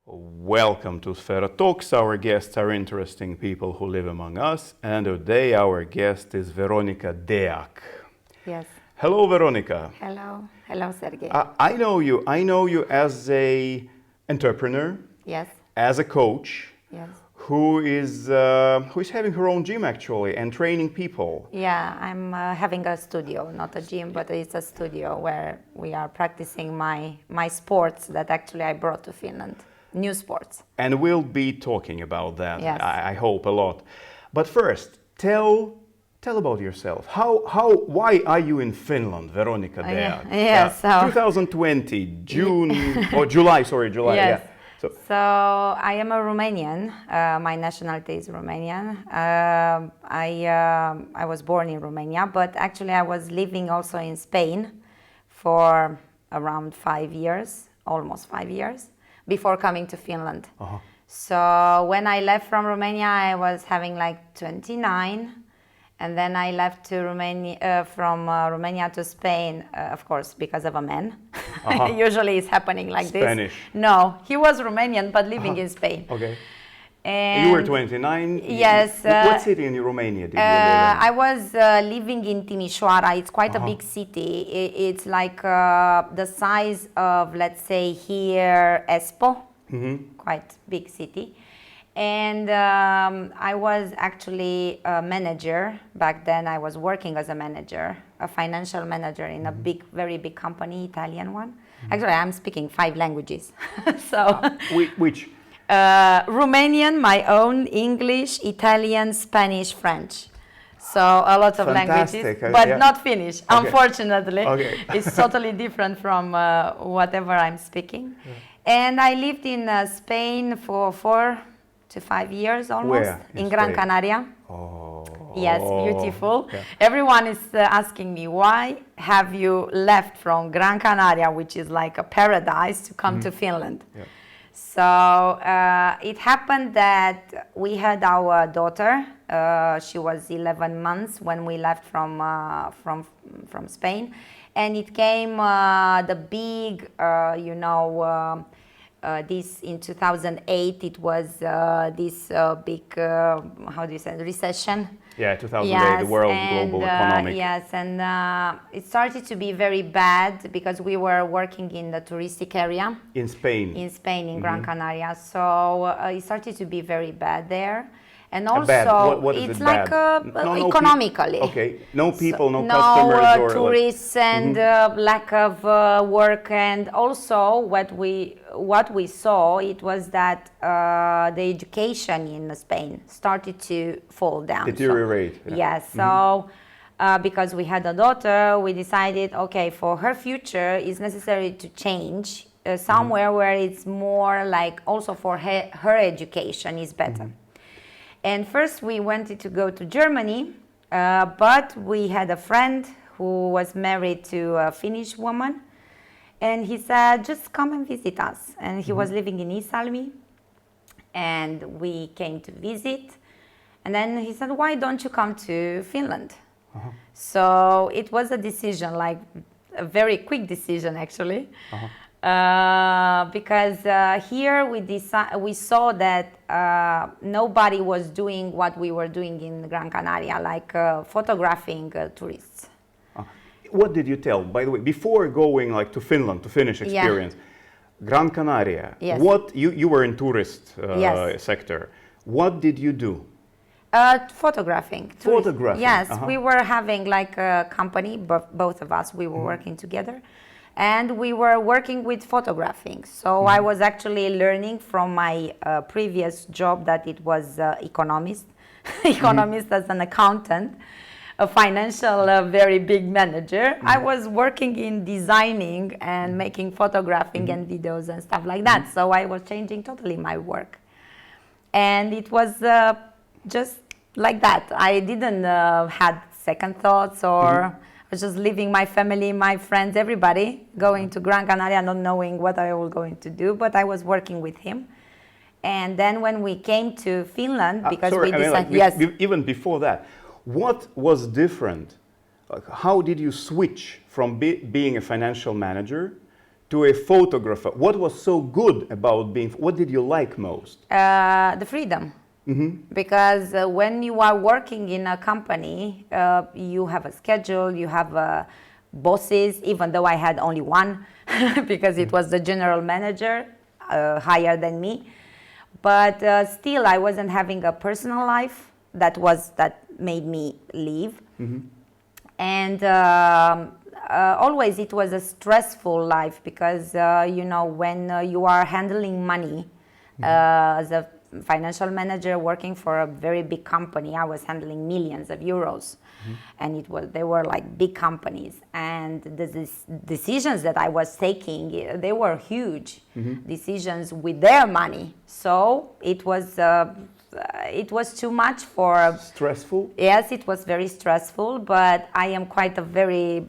Welcome to Sfera Talks. Our guests are interesting people who live among us, and today our guest is Veronica Deac. Yes. Hello, Veronica. Hello, Sergey. I know you as a entrepreneur. Yes. As a coach. Yes. Who is having her own gym actually and training people. Yeah, I'm having a studio, not a gym, but it's a studio where we are practicing my sports that actually I brought to Finland. New sports. And we'll be talking about that, yes. I hope, a lot. But first, tell about yourself. Why are you in Finland, Veronica Deac? Yes. 2020, July. Yes. Yeah. So I am a Romanian. My nationality is Romanian. I was born in Romania, but actually I was living also in Spain for around 5 years, almost 5 years, before coming to Finland. Uh-huh. So when I left from Romania, I was having like 29, and then I left to Romania from Romania to Spain, of course, because of a man. Uh-huh. Usually it's happening like Spanish. this. No, he was Romanian but living in Spain. Okay. And you were 29. Yes. What city in Romania did you live in? I was living in Timișoara. It's quite a big city. It's like the size of, let's say, here, Espoo. Mm-hmm. Quite big city. And I was actually a manager. Back then I was working as a manager, a financial manager in a very big company, Italian one. Actually, I'm speaking 5 languages. So Which? Romanian, my own, English, Italian, Spanish, French. So a lot of Fantastic. languages, but Yeah. not Finnish, Okay. unfortunately. Okay. It's totally different from whatever I'm speaking. Yeah. And I lived in Spain for 4 to 5 years almost. Where? In Gran Spain? Canaria. Oh. Yes, beautiful. Yeah. Everyone is asking me, why have you left from Gran Canaria, which is like a paradise, to come to Finland? Yeah. So it happened that we had our daughter. She was 11 months when we left from Spain, and it came the big, this in 2008. It was this big, how do you say, recession. Yeah, 2008, yes, the world and, global economic. Yes, and it started to be very bad because we were working in the touristic area. In Spain? In Spain, in Gran Canaria. So it started to be very bad there. And also, bad. What is it's it like bad? economically. Okay, no people, no customers. No tourists and lack of work. And also what we saw, it was that the education in Spain started to fall down. Deteriorate. So, yes, so because we had a daughter, we decided, okay, for her future, it's necessary to change somewhere where it's more like also for her education is better. And first we wanted to go to Germany, but we had a friend who was married to a Finnish woman, and he said, just come and visit us. And he was living in Iisalmi, and we came to visit. And then he said, why don't you come to Finland? So it was a decision, like a very quick decision actually. Because here we saw that nobody was doing what we were doing in Gran Canaria, like photographing tourists. What did you tell, by the way, before going like to Finland to finish experience? Yeah. Gran Canaria. Yes. What you were in tourist yes. sector. What did you do? Photographing. Photographing. Yes, we were having like a company, both of us. We were working together. And we were working with photographing. So I was actually learning from my previous job that it was economist as an accountant, a financial very big manager. I was working in designing and making photographing and videos and stuff like that. So I was changing totally my work. And it was just like that. I didn't had second thoughts or... I was just leaving my family, my friends, everybody, going to Gran Canaria, not knowing what I was going to do, but I was working with him. And then when we came to Finland, because we decided... Even before that, what was different? How did you switch from being a financial manager to a photographer, what was so good about being, what did you like most? The freedom. Because when you are working in a company, you have a schedule, you have bosses, even though I had only one, because it was the general manager, higher than me. But still, I wasn't having a personal life. That made me leave. And always it was a stressful life because, when you are handling money as a financial manager working for a very big company, I was handling millions of euros. And they were like big companies, and the decisions that I was taking, they were huge decisions with their money. So it was too much for... Stressful? Yes, it was very stressful, but I am quite a very,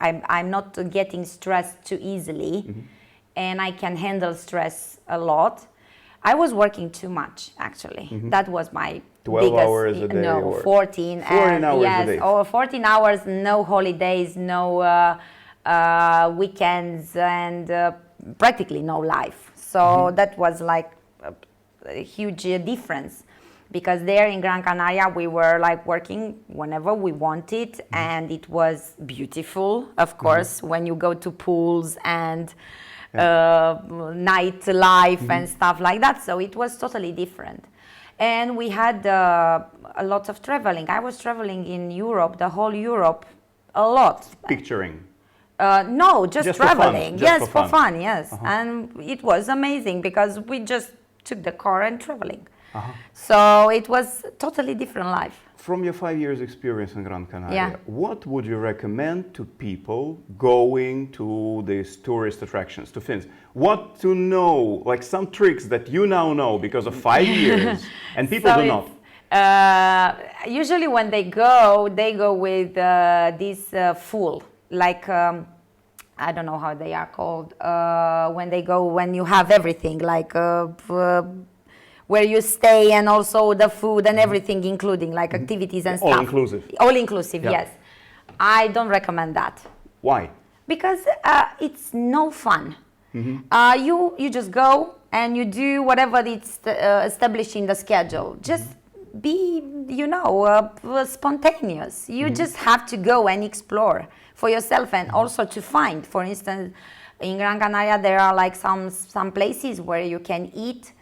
I'm not getting stressed too easily, and I can handle stress a lot. I was working too much, actually. That was my 12 biggest... hours a day? No, or 14. 14 hours yes, a day? Or 14 hours, no holidays, no weekends, and practically no life. So that was like a huge difference, because there in Gran Canaria we were like working whenever we wanted, and it was beautiful, of course, when you go to pools and nightlife and stuff like that. So it was totally different. And we had a lot of traveling. I was traveling in Europe, the whole Europe, a lot. Picturing? No, just traveling. Just for fun, yes. And it was amazing because we just took the car and traveling. So it was totally different life. From your 5 years experience in Gran Canaria, what would you recommend to people going to these tourist attractions, to Finns? What to know, like some tricks that you now know because of 5 years and people do not? Usually when they go with this full, like I don't know how they are called, when you have everything, like where you stay and also the food and everything, including like activities and stuff. All inclusive. All inclusive, yes. I don't recommend that. Why? Because it's no fun. You just go and you do whatever it's established in the schedule. Just be, spontaneous. You just have to go and explore for yourself, and also to find, for instance, in Gran Canaria there are like some places where you can eat.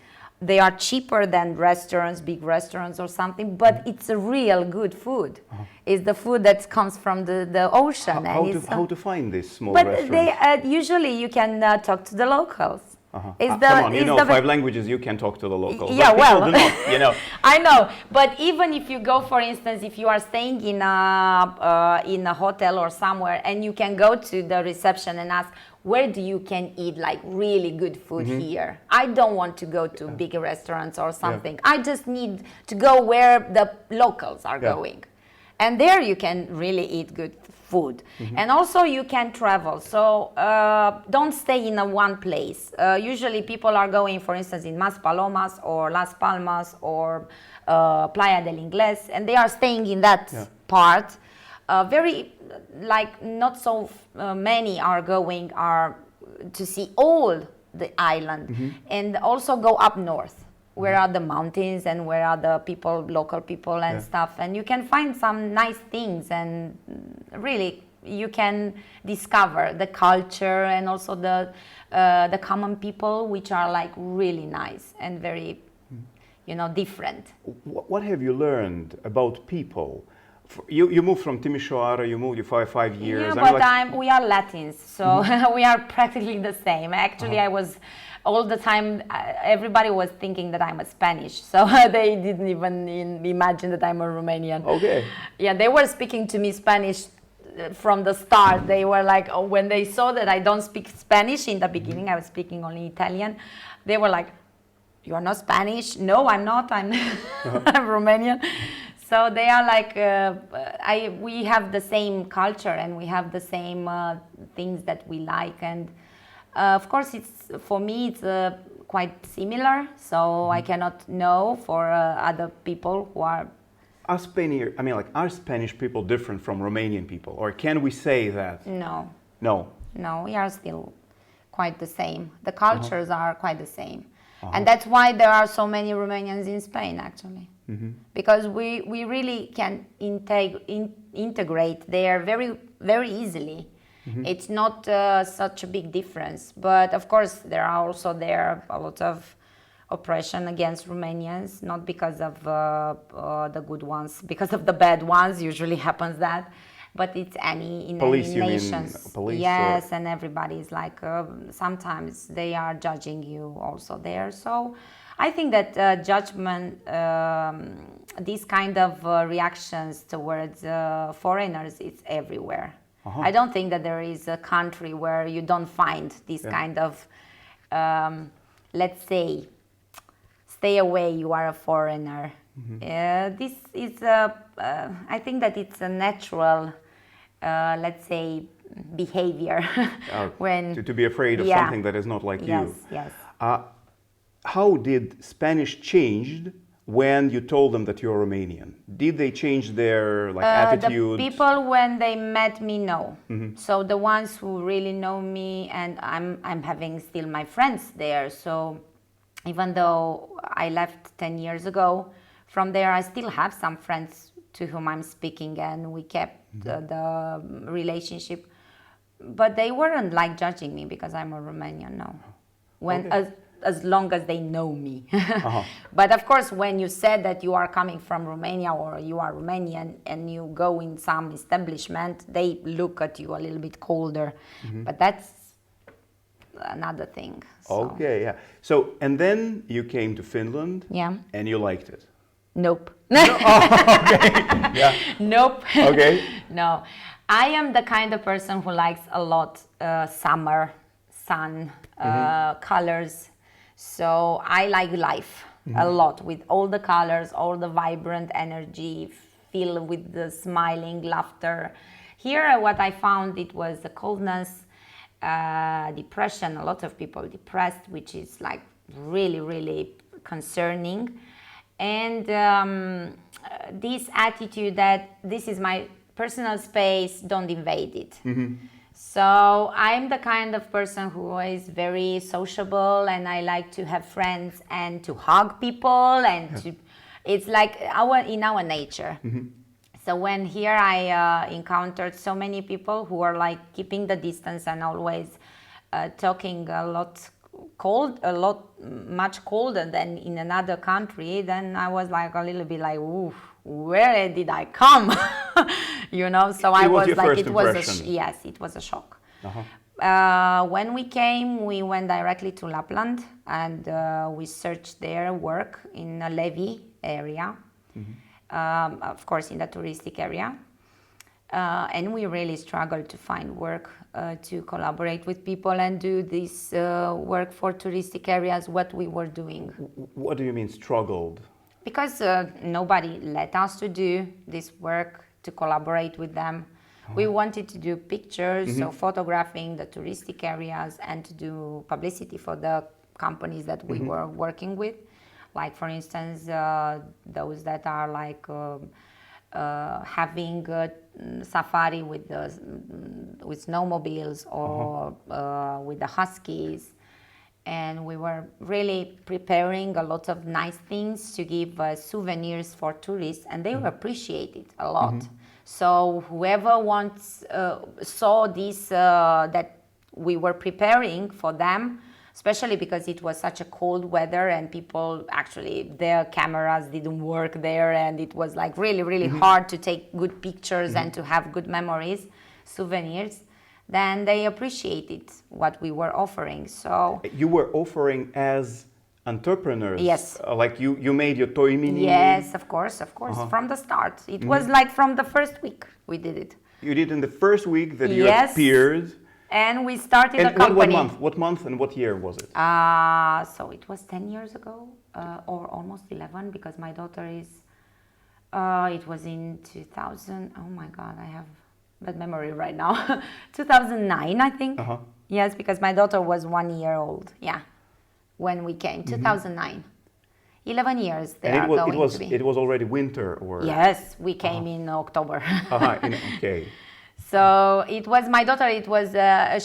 They are cheaper than restaurants, big restaurants or something, but it's a real good food. It's the food that comes from the ocean. How to find these small but restaurants? Usually you can talk to the locals. Come on, 5 languages, you can talk to the locals. Yeah, well, do not, I know, but even if you go, for instance, if you are staying in a hotel or somewhere, and you can go to the reception and ask, where do you can eat like really good food here? I don't want to go to big restaurants or something. I just need to go where the locals are going. And there you can really eat good food. And also you can travel. So don't stay in one place. Usually people are going, for instance, in Maspalomas or Las Palmas or Playa del Ingles, and they are staying in that part. Not so many are going to see all the island, and also go up north, where are the mountains and where are the local people and stuff, and you can find some nice things, and really you can discover the culture and also the common people, which are like really nice and very different. What have you learned about people? You moved from Timișoara, you moved for 5 years. Yeah, we are Latins, so we are practically the same. Actually, I was all the time, everybody was thinking that I'm a Spanish, so they didn't even imagine that I'm a Romanian. Okay. Yeah, they were speaking to me Spanish from the start. They were like, when they saw that I don't speak Spanish in the beginning, I was speaking only Italian, they were like, you're not Spanish? No, I'm not, I'm Romanian. So they are like, we have the same culture and we have the same things that we like. And of course, for me, it's quite similar. So I cannot know for other people who are... Are Spanish people different from Romanian people? Or can we say that? No. No? No, we are still quite the same. The cultures are quite the same. And that's why there are so many Romanians in Spain, actually. Because we really can integrate there very, very easily. It's not such a big difference. But of course, there are also a lot of oppression against Romanians, not because of the good ones, because of the bad ones. Usually happens that. But it's in police, any nations. Police, yes, and everybody's like, sometimes they are judging you also there. So I think that judgment, these kind of reactions towards foreigners, it's everywhere. I don't think that there is a country where you don't find this kind of, let's say, stay away, you are a foreigner. This is, I think that it's a natural, let's say, behavior. When to be afraid of something that is not like you. Yes. How did Spanish changed when you told them that you're Romanian? Did they change their attitude? The people, when they met me, no. So the ones who really know me, and I'm having still my friends there. So even though I left 10 years ago, from there I still have some friends to whom I'm speaking, and we kept the relationship. But they weren't like judging me because I'm a Romanian, no. As long as they know me. But of course, when you said that you are coming from Romania or you are Romanian and you go in some establishment, they look at you a little bit colder. But that's another thing. So. Okay, yeah. So, and then you came to Finland. Yeah. And you liked it. Nope. No? Oh, okay. Yeah. Nope. Okay. No. I am the kind of person who likes a lot summer, sun, colors. So I like life a lot, with all the colors, all the vibrant energy, filled with the smiling laughter. Here, what I found, it was the coldness, depression, a lot of people depressed, which is like really, really concerning. And this attitude that this is my personal space, don't invade it. So I'm the kind of person who is very sociable, and I like to have friends and to hug people, and it's like in our nature. So when here I encountered so many people who are like keeping the distance and always talking much colder than in another country, then I was like a little bit like, ooh, where did I come? So I was like, it was a shock. When we came, we went directly to Lapland, and we searched their work in a Levi area, of course in the touristic area. And we really struggled to find work, to collaborate with people and do this work for touristic areas, what we were doing. What do you mean struggled? Because nobody let us to do this work, to collaborate with them. We wanted to do pictures, so photographing the touristic areas, and to do publicity for the companies that we were working with. Like, for instance, those that are like having safari with snowmobiles or with the huskies. And we were really preparing a lot of nice things to give souvenirs for tourists, and they appreciate it a lot. So whoever saw this, that we were preparing for them, especially because it was such a cold weather and people actually, their cameras didn't work there, and it was like really, really hard to take good pictures and to have good memories, souvenirs. Then they appreciated what we were offering. So you were offering as entrepreneurs. Yes. Like you made your toy mini. Yes, of course, from the start. It was like from the first week we did it. You did in the first week that you appeared. And we started a company. What month and what year was it? So it was 10 years ago, or almost 11, because my daughter is, it was in 2000, oh my God, I have bad memory right now. 2009, I think. Yes, because my daughter was 1 year old, when we came, 2009. 11 years they are going to be. It was already winter, or? Yes, we came in October. Okay. So it was my daughter. It was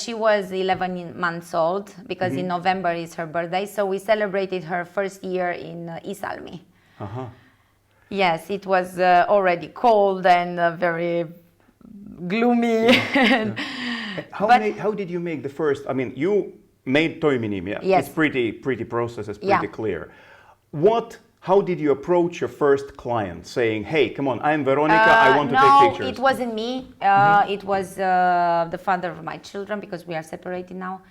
she was 11 months old because in November is her birthday. So we celebrated her first year in Isalmi. Yes, it was already cold and very gloomy. How did you make the first? I mean, you made toiminim. Yeah, yes. It's pretty process. It's pretty clear. How did you approach your first client, saying, "Hey, come on, I'm Veronica. I want to take pictures"? No, it wasn't me. It was the father of my children because we are separated now.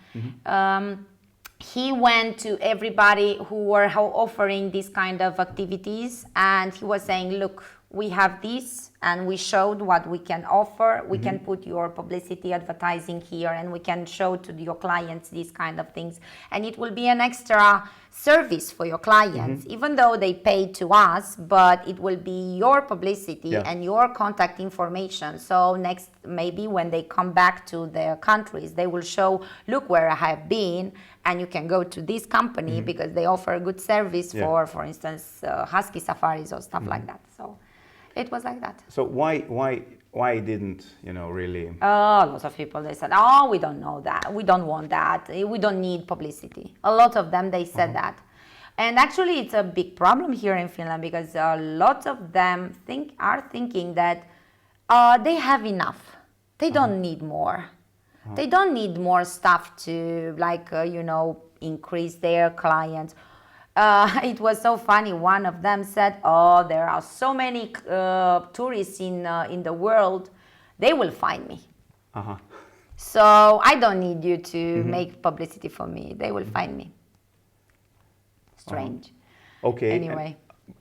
He went to everybody who were offering these kind of activities, and he was saying, "Look, we have this, and we showed what we can offer. We can put your publicity advertising here, and we can show to your clients these kind of things. And it will be an extra service for your clients, even though they pay to us, but it will be your publicity and your contact information. So next, maybe when they come back to their countries, they will show, look where I have been, and you can go to this company because they offer a good service for instance, husky safaris or stuff like that." So it was like that. So why didn't really? Lots of people, they said, "Oh, we don't know that. We don't want that. We don't need publicity." A lot of them, they said that. And actually, it's a big problem here in Finland because a lot of them are thinking that they have enough. They don't need more. They don't need more stuff to increase their clients. It was so funny. One of them said, "Oh, there are so many tourists in the world. They will find me. So I don't need you to make publicity for me. They will find me." Strange. Okay. Anyway.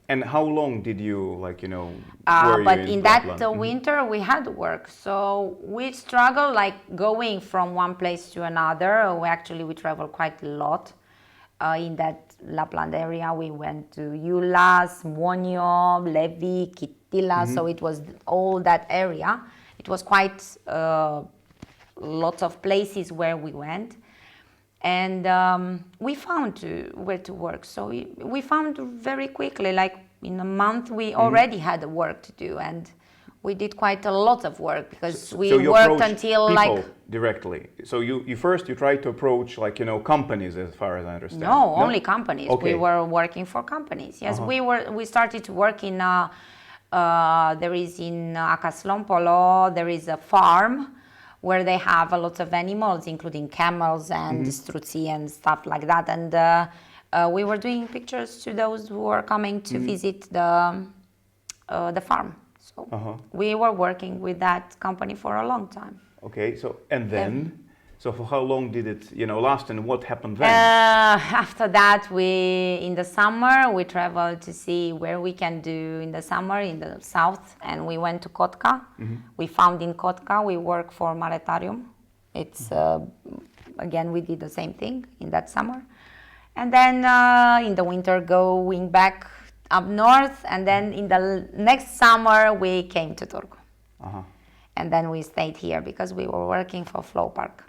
And how long did you were but you in Lapland? that winter we had work, so we struggled going from one place to another. We travel quite a lot. In that Lapland area, we went to Julas, Muonio, Levi, Kittila, so it was all that area. It was quite lots of places where we went, and we found where to work. So we found very quickly, like in a month, we already had work to do, and we did quite a lot of work because we worked until people directly. So you tried to approach companies, as far as I understand. No, only companies. Okay. We were working for companies. Yes, we started to work in there is in Acaslompolo, there is a farm where they have a lot of animals, including camels and struții and stuff like that. And we were doing pictures to those who were coming to visit the farm. So we were working with that company for a long time. Okay, so so for how long did it last, and what happened then? After that, in the summer we traveled to see where we can do in the summer in the south, and we went to Kotka. We found in Kotka, we work for Maretarium. It's again, we did the same thing in that summer, and then in the winter going back up north, and then in the next summer we came to Turku. And then we stayed here because we were working for Flow Park.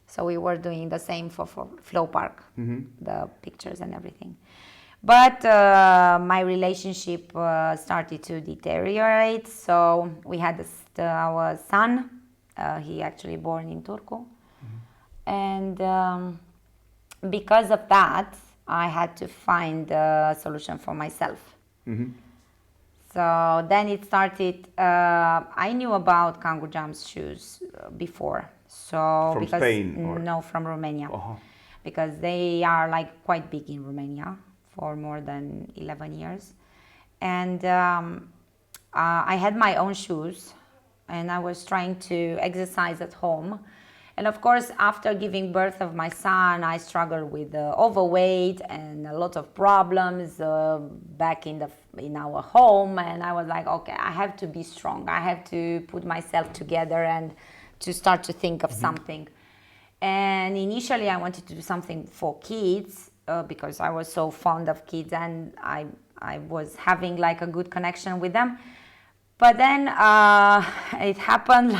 So we were doing the same for Flow Park, the pictures and everything. But my relationship started to deteriorate. So we had our son. He actually born in Turku. And because of that, I had to find a solution for myself. So then it started, I knew about Kangoo Jumps shoes before. So from Spain? Or? No, from Romania. Because they are quite big in Romania for more than 11 years. And I had my own shoes, and I was trying to exercise at home. And of course, after giving birth of my son, I struggled with overweight and a lot of problems back in our home. And I was like, okay, I have to be strong. I have to put myself together and to start to think of something. And initially, I wanted to do something for kids because I was so fond of kids, and I was having a good connection with them. But then it happened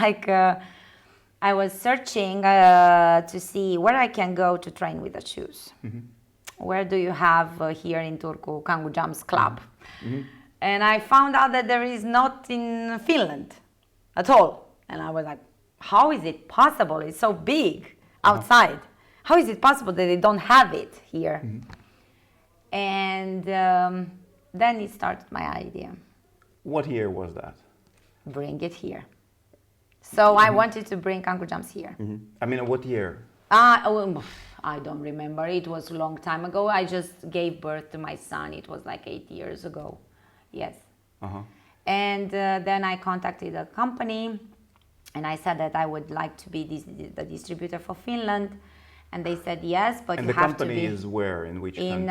I was searching to see where I can go to train with the shoes. Where do you have here in Turku Kangoo Jumps Club? And I found out that there is not in Finland at all. And I was like, how is it possible? It's so big outside. How is it possible that they don't have it here? And then it started my idea. What year was that? Bring it here. So I wanted to bring Kangoo Jumps here. I mean, what year? I don't remember. It was a long time ago. I just gave birth to my son. It was like 8 years ago. Yes. And then I contacted a company and I said that I would like to be the distributor for Finland. And they said yes, but and you have to be... And the company is where? In which country?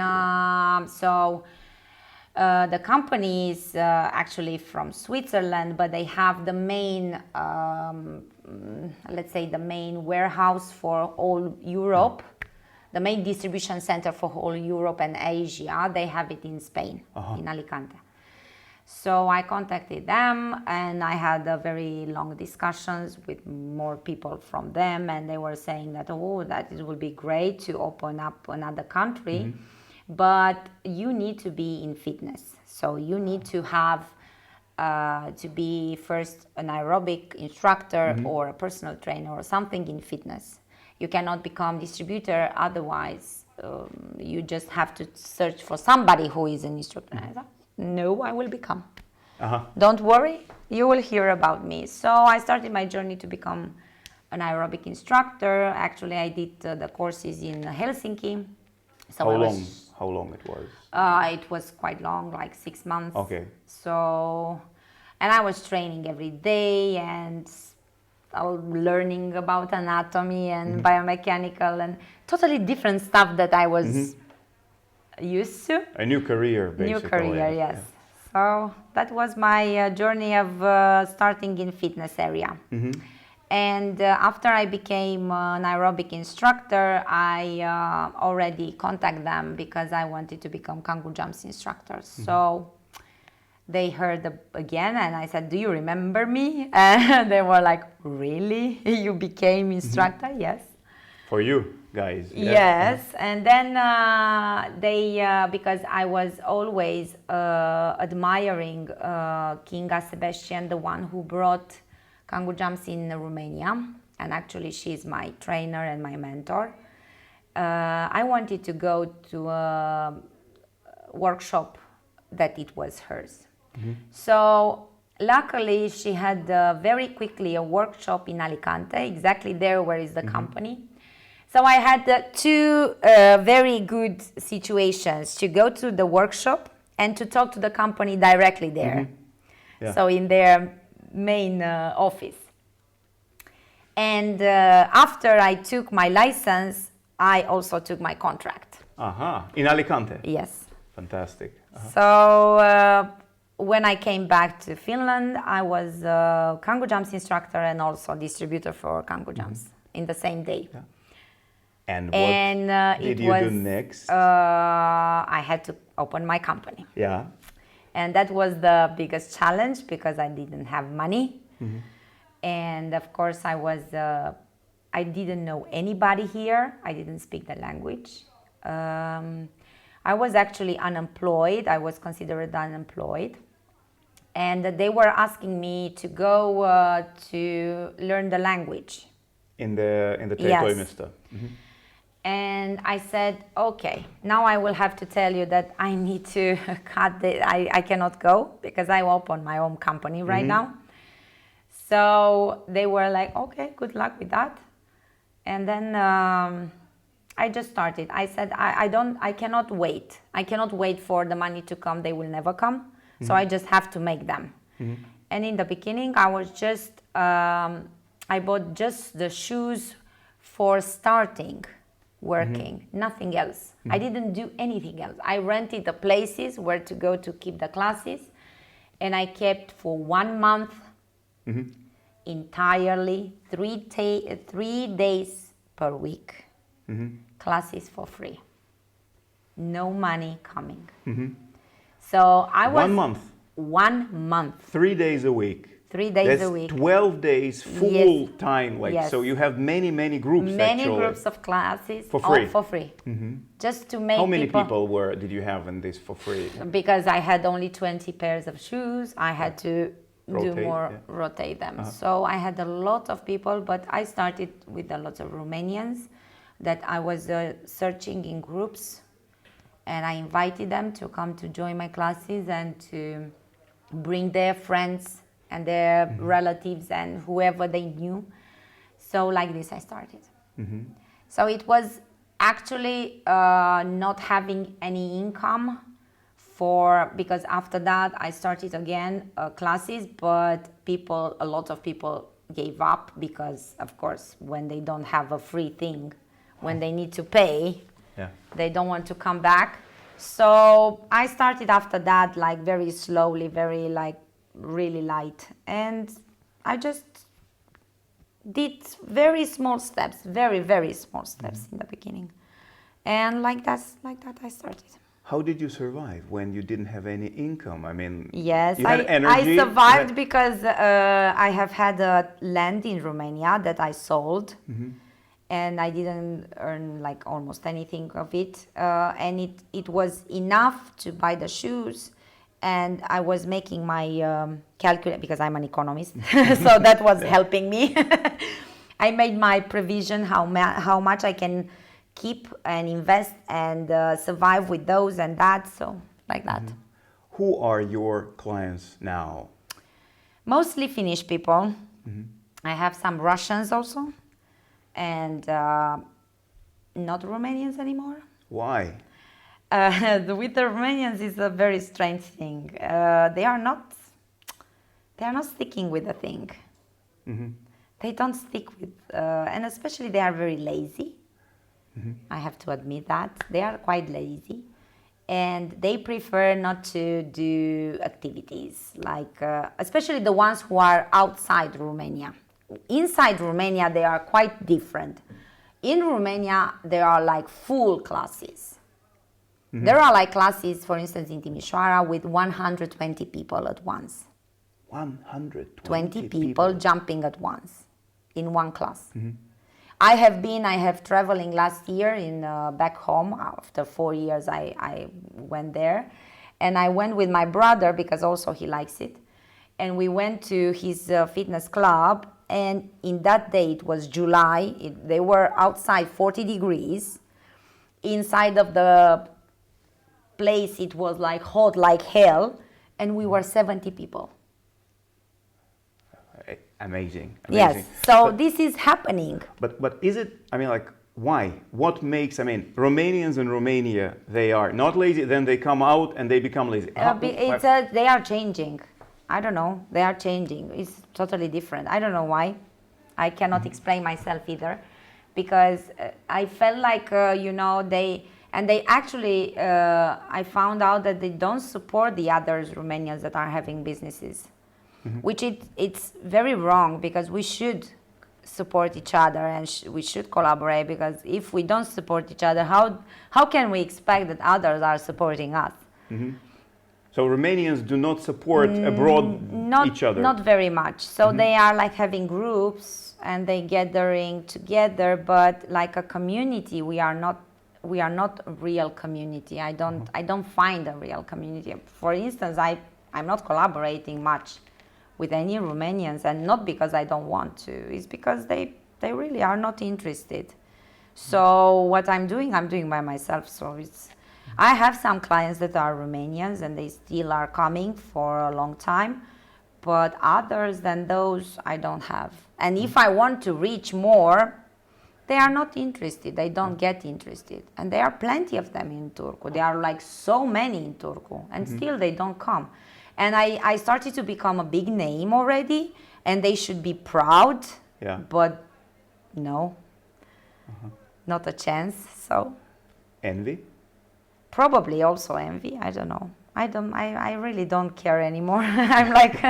The company is actually from Switzerland, but they have the main, let's say, the main warehouse for all Europe, the main distribution center for whole Europe and Asia. They have it in Spain, in Alicante. So I contacted them and I had a very long discussions with more people from them, and they were saying that, that it would be great to open up another country. But you need to be in fitness. So you need to have to be first an aerobic instructor or a personal trainer or something in fitness. You cannot become distributor, otherwise you just have to search for somebody who is an instructor. I thought, no, I will become. Don't worry, you will hear about me. So I started my journey to become an aerobic instructor. Actually, I did the courses in Helsinki. So How long it was? It was quite long, like 6 months. Okay. So, and I was training every day and learning about anatomy and biomechanical and totally different stuff that I was used to. A new career, basically. New career, yes. So that was my journey of starting in fitness area. And after I became an aerobic instructor, I already contacted them because I wanted to become Kangoo Jumps instructor. So they heard again and I said, do you remember me? And they were like, really? You became instructor? Yes. For you guys? Yes. And then because I was always admiring Nicolae Ceaușescu, the one who brought Kangoo Jumps in Romania, and actually she's my trainer and my mentor. I wanted to go to a workshop that it was hers. So luckily she had very quickly a workshop in Alicante, exactly there where is the company. So I had two very good situations, to go to the workshop and to talk to the company directly there. So in their main office. And after I took my license, I also took my contract. In Alicante? Yes. Fantastic. So when I came back to Finland, I was a Kangoo Jumps instructor and also distributor for Kangoo Jumps in the same day. And what did you do next? I had to open my company. And that was the biggest challenge because I didn't have money. And of course I didn't know anybody here. I didn't speak the language. I was actually unemployed. I was considered unemployed. And they were asking me to go to learn the language. In the territory minister. And I said, okay, now I will have to tell you that I need to cut I cannot go because I open my own company right now. So they were like, okay, good luck with that. And then I just started. I said, I cannot wait. I cannot wait for the money to come. They will never come. So I just have to make them. And in the beginning, I was just, I bought just the shoes for starting working, nothing else. I didn't do anything else. I rented the places where to go to keep the classes, and I kept for 1 month entirely 3 days per week classes for free, no money coming. So I was 1 month. 1 month. 3 days a week. 3 days That's a week. 12 days full time. So you have many groups. Many groups of classes for free. All for free. Just to make. How many people did you have in this for free? Because I had only 20 pairs of shoes. I had to rotate them. So I had a lot of people, but I started with a lot of Romanians that I was searching in groups, and I invited them to come to join my classes and to bring their friends and their relatives and whoever they knew. So like this I started. So it was actually not having any income because after that I started again classes, but a lot of people gave up because, of course, when they don't have a free thing, when they need to pay, they don't want to come back. So I started after that, like very slowly, very like really light, and I just did very small steps, very, very small steps in the beginning, and like that I started. How did you survive when you didn't have any income? I mean, yes, you had energy. I survived because I have had a land in Romania that I sold, and I didn't earn like almost anything of it, and it was enough to buy the shoes. And I was making my calculate because I'm an economist, so that was helping me. I made my provision how much I can keep and invest and survive with those and that, so like that. Who are your clients now? Mostly Finnish people. I have some Russians also, and not Romanians anymore. Why? With the Romanians is a very strange thing. They are not sticking with the thing. They don't stick with, and especially they are very lazy. I have to admit that they are quite lazy, and they prefer not to do activities like, especially the ones who are outside Romania. Inside Romania, they are quite different. In Romania, there are like full classes. There are like classes, for instance, in Timișoara with 120 people at once. 120 people jumping at once in one class. I have traveling last year in back home. After 4 years, I went there, and I went with my brother because also he likes it, and we went to his fitness club. And in that day, it was July. They were outside 40 degrees. Inside of the place, it was like hot like hell, and we were 70 people. Amazing. Yes, so this is happening. But is it, I mean, like, why? What makes, I mean, Romanians in Romania, they are not lazy, then they come out and they become lazy. They are changing. I don't know, they are changing. It's totally different. I don't know why. I cannot explain myself either, because I felt like, they actually, I found out that they don't support the others Romanians that are having businesses, which it's very wrong, because we should support each other and we should collaborate, because if we don't support each other, how can we expect that others are supporting us? So Romanians do not support abroad each other? Not very much. So they are like having groups and they gathering together, but like a community, we are not a real community. I don't find a real community. For instance, I'm not collaborating much with any Romanians, and not because I don't want to. It's because they really are not interested. So what I'm doing by myself. So I have some clients that are Romanians and they still are coming for a long time, but others than those I don't have. And if I want to reach more, they are not interested. They don't get interested. And there are plenty of them in Turku. There are like so many in Turku, and still they don't come. And I started to become a big name already, and they should be proud. Yeah. But no, not a chance. So envy? Probably also envy. I don't know. I really don't care anymore. I'm like,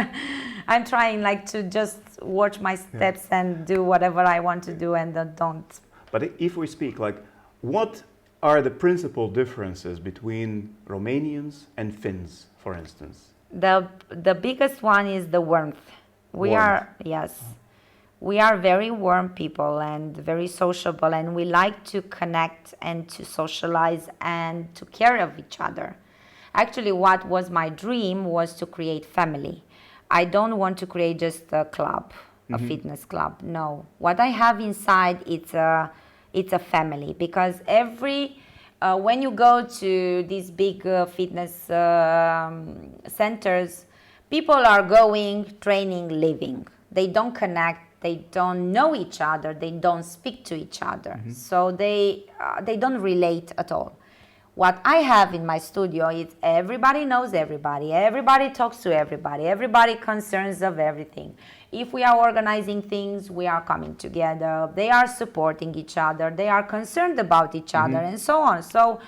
I'm trying like to just watch my steps and do whatever I want to do, and don't. But if we speak like, what are the principal differences between Romanians and Finns, for instance? The biggest one is the warmth. We are very warm people and very sociable, and we like to connect and to socialize and to care of each other. Actually, what was my dream was to create family. I don't want to create just a club, a fitness club. No, what I have inside, it's a family, because when you go to these big fitness centers, people are going, training, living. They don't connect, they don't know each other, they don't speak to each other. So they don't relate at all. What I have in my studio is everybody knows everybody talks to everybody concerns of everything. If we are organizing things, we are coming together, they are supporting each other, they are concerned about each other, and so on. So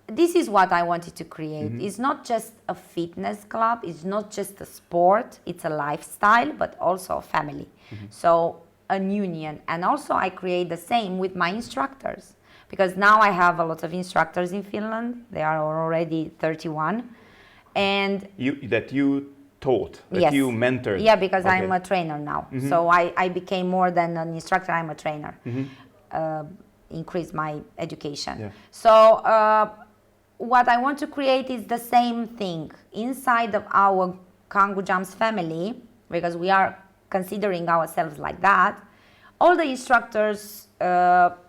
this is what I wanted to create. It's not just a fitness club, it's not just a sport, it's a lifestyle, but also a family. So a union. And also I create the same with my instructors, because now I have a lot of instructors in Finland. They are already 31. And you taught, that yes, you mentored. Yeah, because Okay. I'm a trainer now. So I became more than an instructor, I'm a trainer. Increase my education. Yeah. So what I want to create is the same thing inside of our Kangoo Jumps family, because we are considering ourselves like that. All the instructors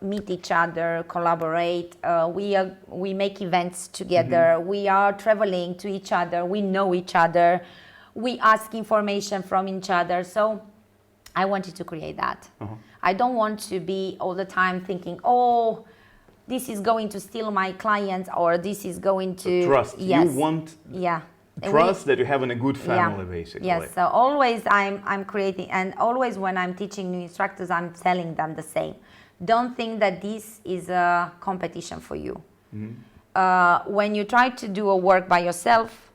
meet each other, collaborate, we make events together, we are traveling to each other, we know each other, we ask information from each other. So I wanted to create that. I don't want to be all the time thinking, oh, this is going to steal my clients, or this is going to... Trust. Yes. You want yeah. trust that you have in a good family, basically. Yes, so always I'm creating, and always when I'm teaching new instructors, I'm telling them the same. Don't think that this is a competition for you. When you try to do a work by yourself,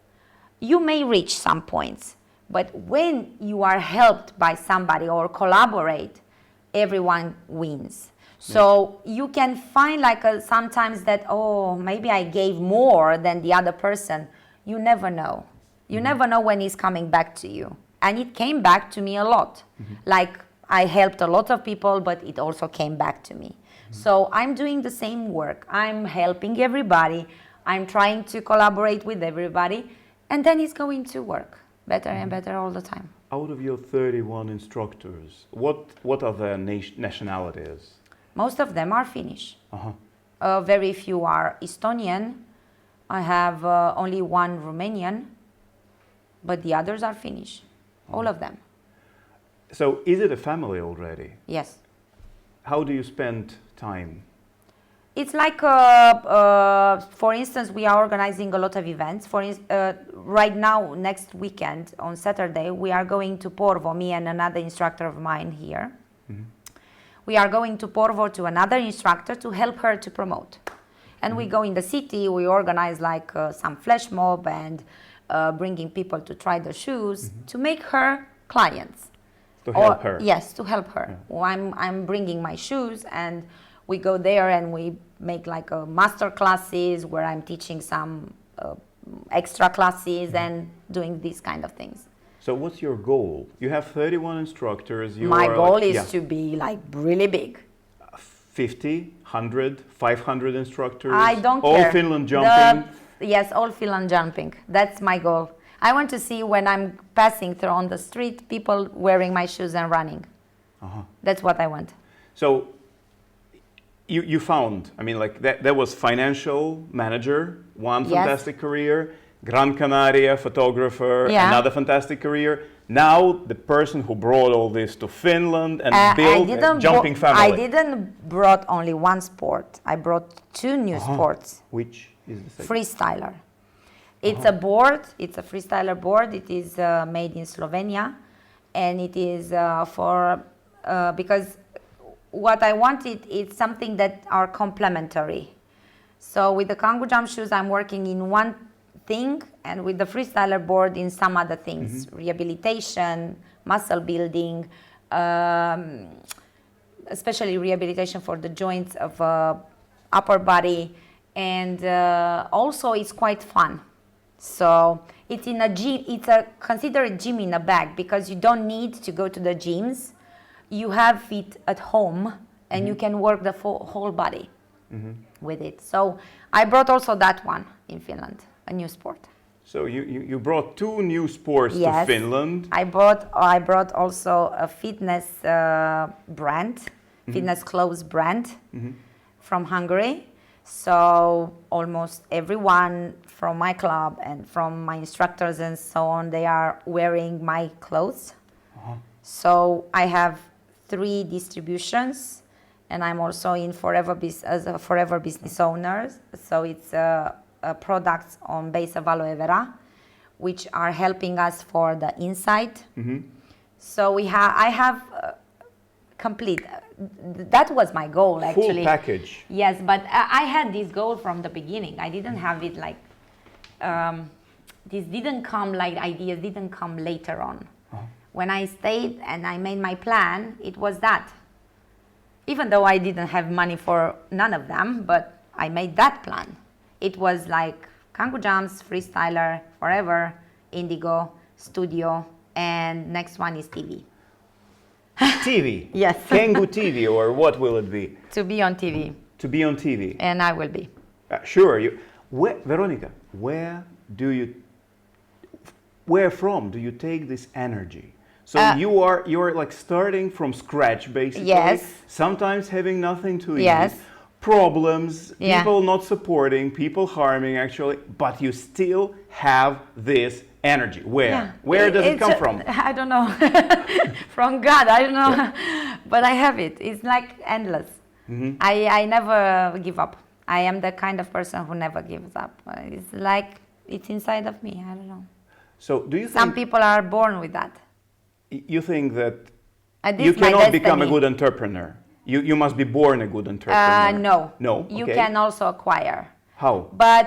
you may reach some points, but when you are helped by somebody or collaborate, everyone wins. So you can find sometimes that, oh, maybe I gave more than the other person. You never know. You never know when it's coming back to you. And it came back to me a lot. Like I helped a lot of people, but it also came back to me. So I'm doing the same work. I'm helping everybody. I'm trying to collaborate with everybody. And then it's going to work better and better all the time. Out of your 31 instructors, what are their nationalities? Most of them are Finnish. Very few are Estonian. I have only one Romanian, but the others are Finnish, all of them. So is it a family already? Yes. How do you spend time? It's like, for instance, we are organizing a lot of events. Right now, next weekend, on Saturday, we are going to Porvoo, me and another instructor of mine here. We are going to Porvoo to another instructor to help her to promote. And we go in the city, we organize some flash mob and bringing people to try the shoes to make her clients. To help her? Yes, to help her. Yeah. I'm bringing my shoes and we go there and we make master classes where I'm teaching some extra classes and doing these kind of things. So what's your goal? You have 31 instructors. My goal is to be really big. 50, 100, 500 instructors? I don't all care. All Finland jumping? Yes, all Finland jumping. That's my goal. I want to see when I'm passing through on the street, people wearing my shoes and running. That's what I want. So you found, that was financial manager, one fantastic career, Gran Canaria photographer, another fantastic career. Now the person who brought all this to Finland and built a jumping family. I didn't brought only one sport. I brought two new sports. Which is the second? Freestyler. It's a board. It's a freestyler board. It is made in Slovenia, and it is because what I wanted is something that are complementary. So with the Kangoo Jump shoes, I'm working in one thing, and with the freestyler board in some other things, rehabilitation, muscle building, especially rehabilitation for the joints of upper body, and also it's quite fun. So it's in a gym. It's considered a gym in a bag, because you don't need to go to the gyms. You have it at home, and you can work the whole body with it. So I brought also that one in Finland. A new sport. So you brought two new sports to Yes. Finland. I brought also a fitness brand, fitness clothes brand from Hungary. So almost everyone from my club and from my instructors and so on, they are wearing my clothes. So I have 3 distributions, and I'm also in as a forever business owner. So it's products on base of aloe vera, which are helping us for the inside. So I have complete. That was my goal, actually. Full package. Yes, but I had this goal from the beginning. I didn't have it like this. Didn't come like ideas. Didn't come later on. When I stayed and I made my plan, it was that. Even though I didn't have money for none of them, but I made that plan. It was like Kangoo Jumps, freestyler, forever, indigo, studio, and next one is TV. TV? Yes. Kangoo TV, or what will it be? To be on TV. To be on TV. And I will be. Sure. Veronica, where from do you take this energy? So you're like starting from scratch, basically. Yes. Sometimes having nothing to eat. Yes. Problems, Yeah. people not supporting, people harming, actually, but you still have this energy. Where? Yeah. Where does it come from? I don't know. From God, I don't know. But I have it. It's like endless. I never give up. I am the kind of person who never gives up. It's like it's inside of me. I don't know. So do you think Some people are born with that. you think that This you is my cannot become a destiny. good entrepreneur? You must be born a good entrepreneur. No. No? You Okay. can also acquire. How? But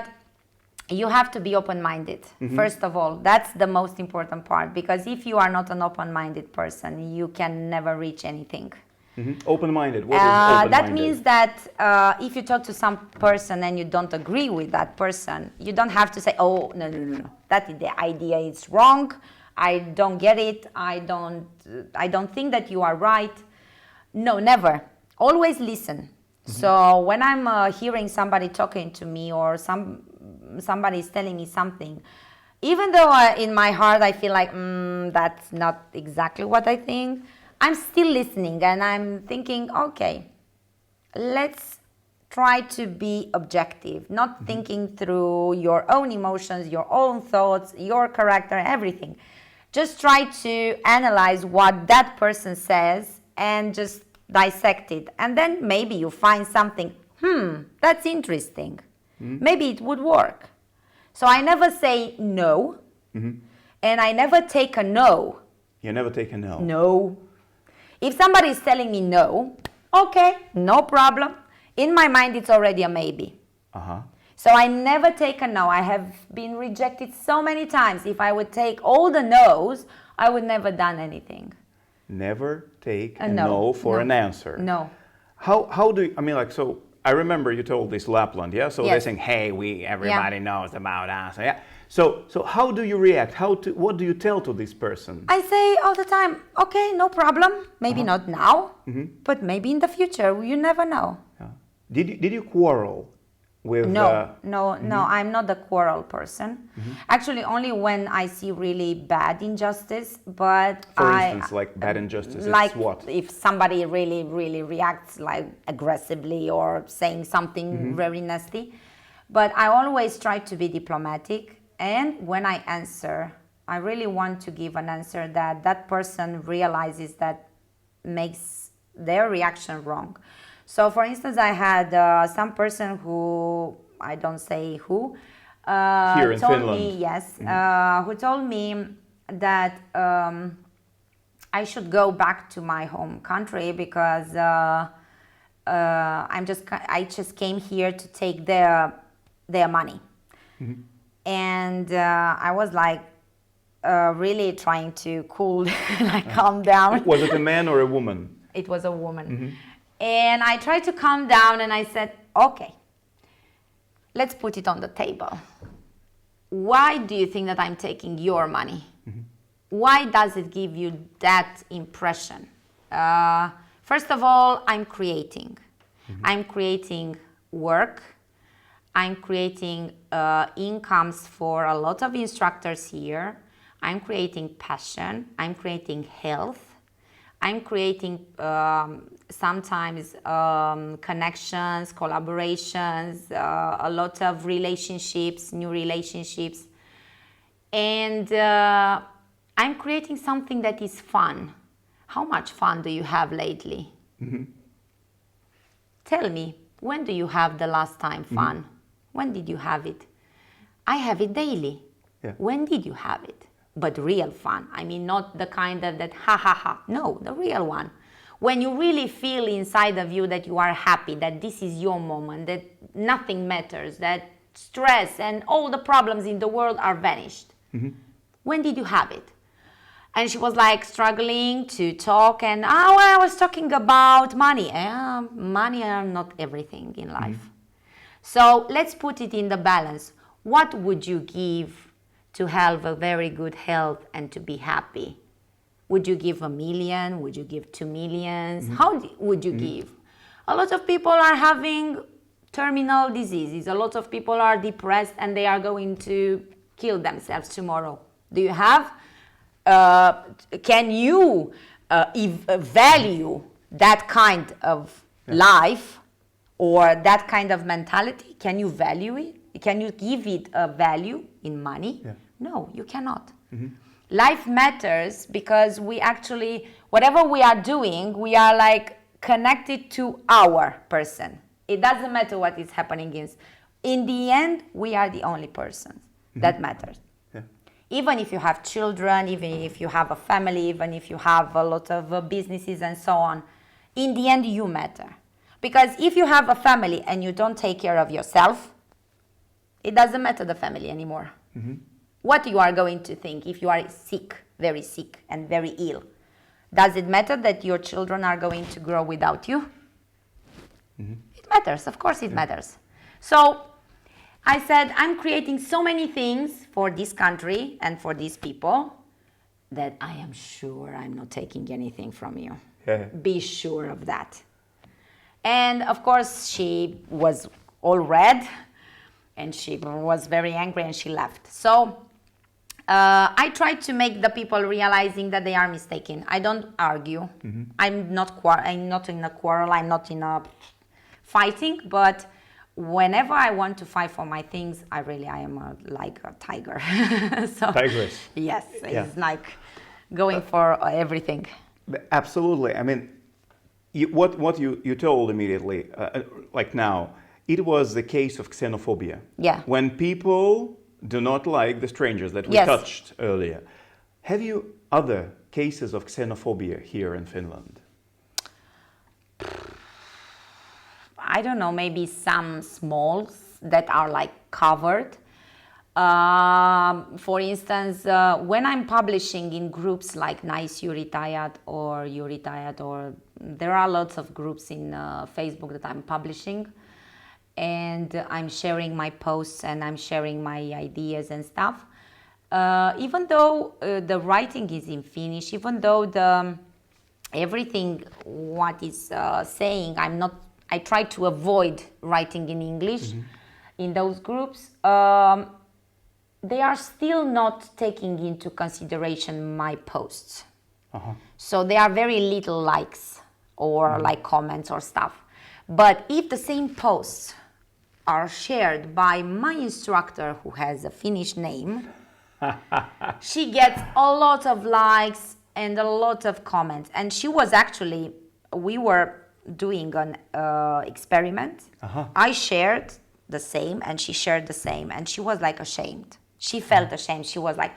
you have to be open-minded, first of all. That's the most important part, because if you are not an open-minded person, you can never reach anything. Open-minded. What is open-minded? That means that if you talk to some person and you don't agree with that person, you don't have to say, oh, no. That the idea is wrong. I don't get it. I don't think that you are right. No, never. Always listen. So when I'm hearing somebody talking to me, or somebody is telling me something, even though in my heart I feel like that's not exactly what I think, I'm still listening and I'm thinking, okay, let's try to be objective, not thinking through your own emotions, your own thoughts, your character, everything. Just try to analyze what that person says and just dissect it. And then maybe you find something, that's interesting. Maybe it would work. So I never say no, and I never take a no. You never take a no. No. If somebody is telling me no, okay, no problem. In my mind, it's already a maybe. So I never take a no. I have been rejected so many times. If I would take all the no's, I would never done anything. Never take a no for an answer. No. How do you, I mean, like, so I remember you told this Lapland, yeah? So Yes. they're saying, hey, everybody knows about us. Yeah. So how do you react? What do you tell to this person? I say all the time, okay, no problem. Maybe not now, but maybe in the future. You never know. Yeah. Did you quarrel with? No, I'm not the quarrel person. Actually, only when I see really bad injustice. But For instance, like bad injustice. like it's what? if somebody really, really reacts like aggressively or saying something very nasty. But I always try to be diplomatic. And when I answer, I really want to give an answer that person realizes that makes their reaction wrong. So, for instance, I had some person who, I don't say who, Here in told Finland. me, yes, who told me that I should go back to my home country because I just came here to take their money. And I was like really trying to cool, like calm down. Was it a man or a woman? It was a woman. And I tried to calm down and I said, okay, let's put it on the table. Why do you think that I'm taking your money? Why does it give you that impression? First of all, I'm creating. I'm creating work. I'm creating incomes for a lot of instructors here. I'm creating passion. I'm creating health. I'm creating sometimes connections, collaborations, a lot of relationships, new relationships. And I'm creating something that is fun. How much fun do you have lately? Mm-hmm. Tell me, when do you have the last time fun? Mm-hmm. When did you have it? I have it daily. Yeah. When did you have it? But real fun. I mean, not the kind of that ha ha ha. No, the real one. When you really feel inside of you that you are happy, that this is your moment, that nothing matters, that stress and all the problems in the world are vanished. Mm-hmm. When did you have it? And she was like struggling to talk, and I was talking about money. Money are not everything in life. Mm-hmm. So let's put it in the balance. What would you give to have a very good health and to be happy? Would you give 1 million? Would you give 2 million? Mm-hmm. How would you give? A lot of people are having terminal diseases. A lot of people are depressed and they are going to kill themselves tomorrow. Do you have? Can you value that kind of life or that kind of mentality? Can you value it? Can you give it a value in money? Yeah. No, you cannot. Mm-hmm. Life matters because we actually, whatever we are doing, we are like connected to our person. It doesn't matter what is happening. In the end, we are the only persons that matters. Yeah. Even if you have children, even if you have a family, even if you have a lot of businesses and so on, in the end, you matter. Because if you have a family and you don't take care of yourself, it doesn't matter the family anymore. Mm-hmm. What you are going to think if you are sick, very sick and very ill? Does it matter that your children are going to grow without you? Mm-hmm. It matters, of course it matters. So I said, I'm creating so many things for this country and for these people that I am sure I'm not taking anything from you. Yeah. Be sure of that. And of course she was all red and she was very angry and she left. So I tried to make the people realizing that they are mistaken. I don't argue. Mm-hmm. I'm not in a quarrel. I'm not in a fighting. But whenever I want to fight for my things, I am like a tiger. So, Tigress. Yes, it's like going for everything. Absolutely. I mean, what you told immediately, like now, it was the case of xenophobia. Yeah. When people do not like the strangers that we touched earlier. Have you other cases of xenophobia here in Finland? I don't know, maybe some smalls that are like covered. For instance, when I'm publishing in groups like Nice You Retired or there are lots of groups in Facebook that I'm publishing. And I'm sharing my posts and I'm sharing my ideas and stuff. Even though the writing is in Finnish, even though everything what is saying, I try to avoid writing in English in those groups. They are still not taking into consideration my posts. Uh-huh. So they are very little likes or like comments or stuff. But if the same posts are shared by my instructor who has a Finnish name, she gets a lot of likes and a lot of comments. And she was we were doing an experiment. Uh-huh. I shared the same and she shared the same. And she was like ashamed. She felt ashamed. She was like,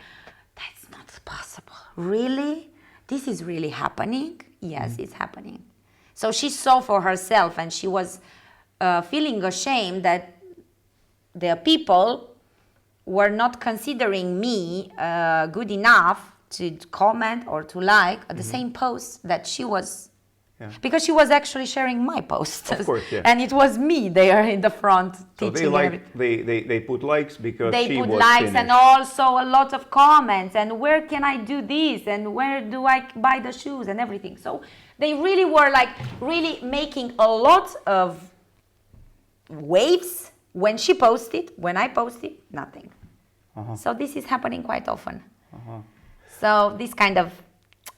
that's not possible. Really? This is really happening? Yes, it's happening. So she saw for herself and she was feeling ashamed that the people were not considering me good enough to comment or to like the same post that she was, because she was actually sharing my posts. Of course, yeah. And it was me there in the front teaching. So they put likes because she was put likes Finnish. And also a lot of comments and where can I do this and where do I buy the shoes and everything. So they really were like really making a lot of waves when she posted, when I posted, nothing. So this is happening quite often. So this kind of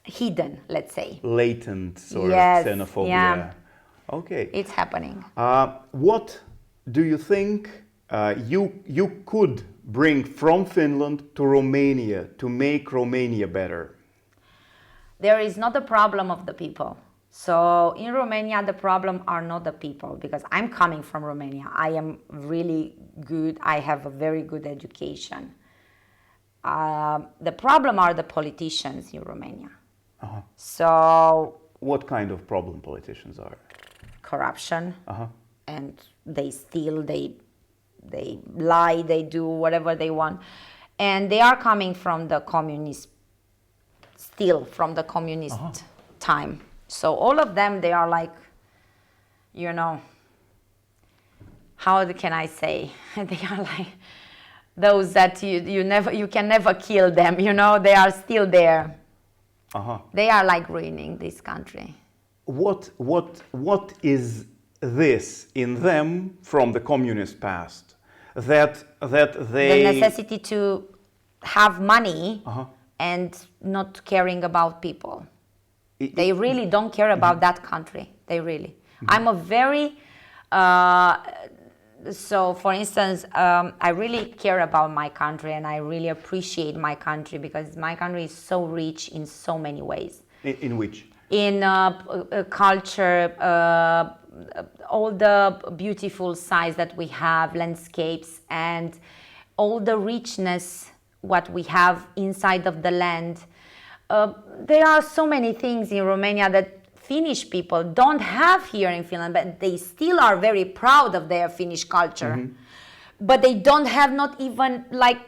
hidden, let's say. Latent sort Yes, of xenophobia. yeah. Okay. It's happening. What do you think you could bring from Finland to Romania to make Romania better? There is not a problem of the people. So in Romania, the problem are not the people, because I'm coming from Romania. I am really good. I have a very good education. The problem are the politicians in Romania. So what kind of problem politicians are? Corruption, and they steal, they lie, they do whatever they want, and they are coming from the communist, still from the communist time. So all of them, they are like, you know, how can I say? They are like those that you can never kill them. You know, they are still there. They are like ruining this country. What is this in them from the communist past that they the necessity to have money and not caring about people. They really don't care about that country. They really. I'm a very so for instance, I really care about my country, and I really appreciate my country, because my country is so rich in so many ways. In which? In culture, all the beautiful sights that we have, landscapes, and all the richness what we have inside of the land. There are so many things in Romania that Finnish people don't have here in Finland, but they still are very proud of their Finnish culture. But they don't have not even like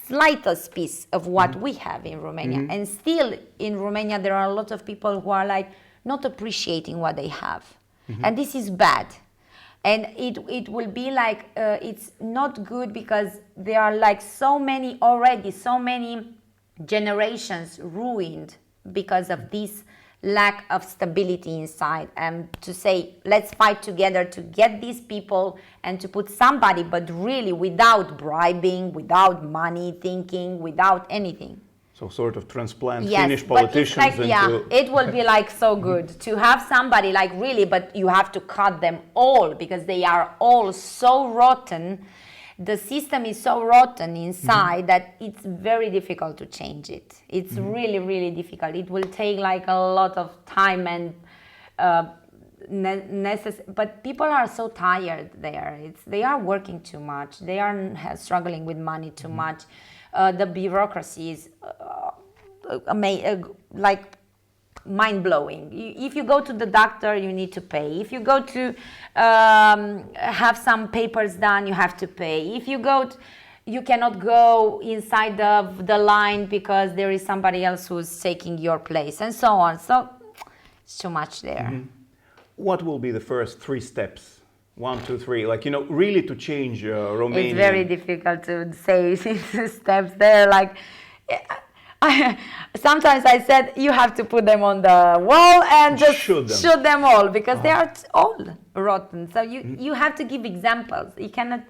slightest piece of what we have in Romania. And still in Romania there are a lot of people who are like not appreciating what they have. And this is bad. And it will be like, it's not good, because there are like so many generations ruined because of this lack of stability inside. And to say, let's fight together to get these people and to put somebody, but really without bribing, without money thinking, without anything. So sort of transplant Yes, Finnish but it's politicians like, yeah, it will be like so good to have somebody like really, but you have to cut them all, because they are all so rotten. The system is so rotten inside that it's very difficult to change it. It's really, really difficult. It will take like a lot of time and but people are so tired there. They are working too much. They are struggling with money too much. The bureaucracy is like mind-blowing. If you go to the doctor, you need to pay. If you go to have some papers done, you have to pay. If you go you cannot go inside the line because there is somebody else who's taking your place, and so on. So it's too much there. What will be the first 3 steps? 1, 2, 3, like, you know, really to change Romania? It's very difficult to say steps there. Like, sometimes I said you have to put them on the wall and just shoot them all, because they are all rotten. So you have to give examples. You cannot.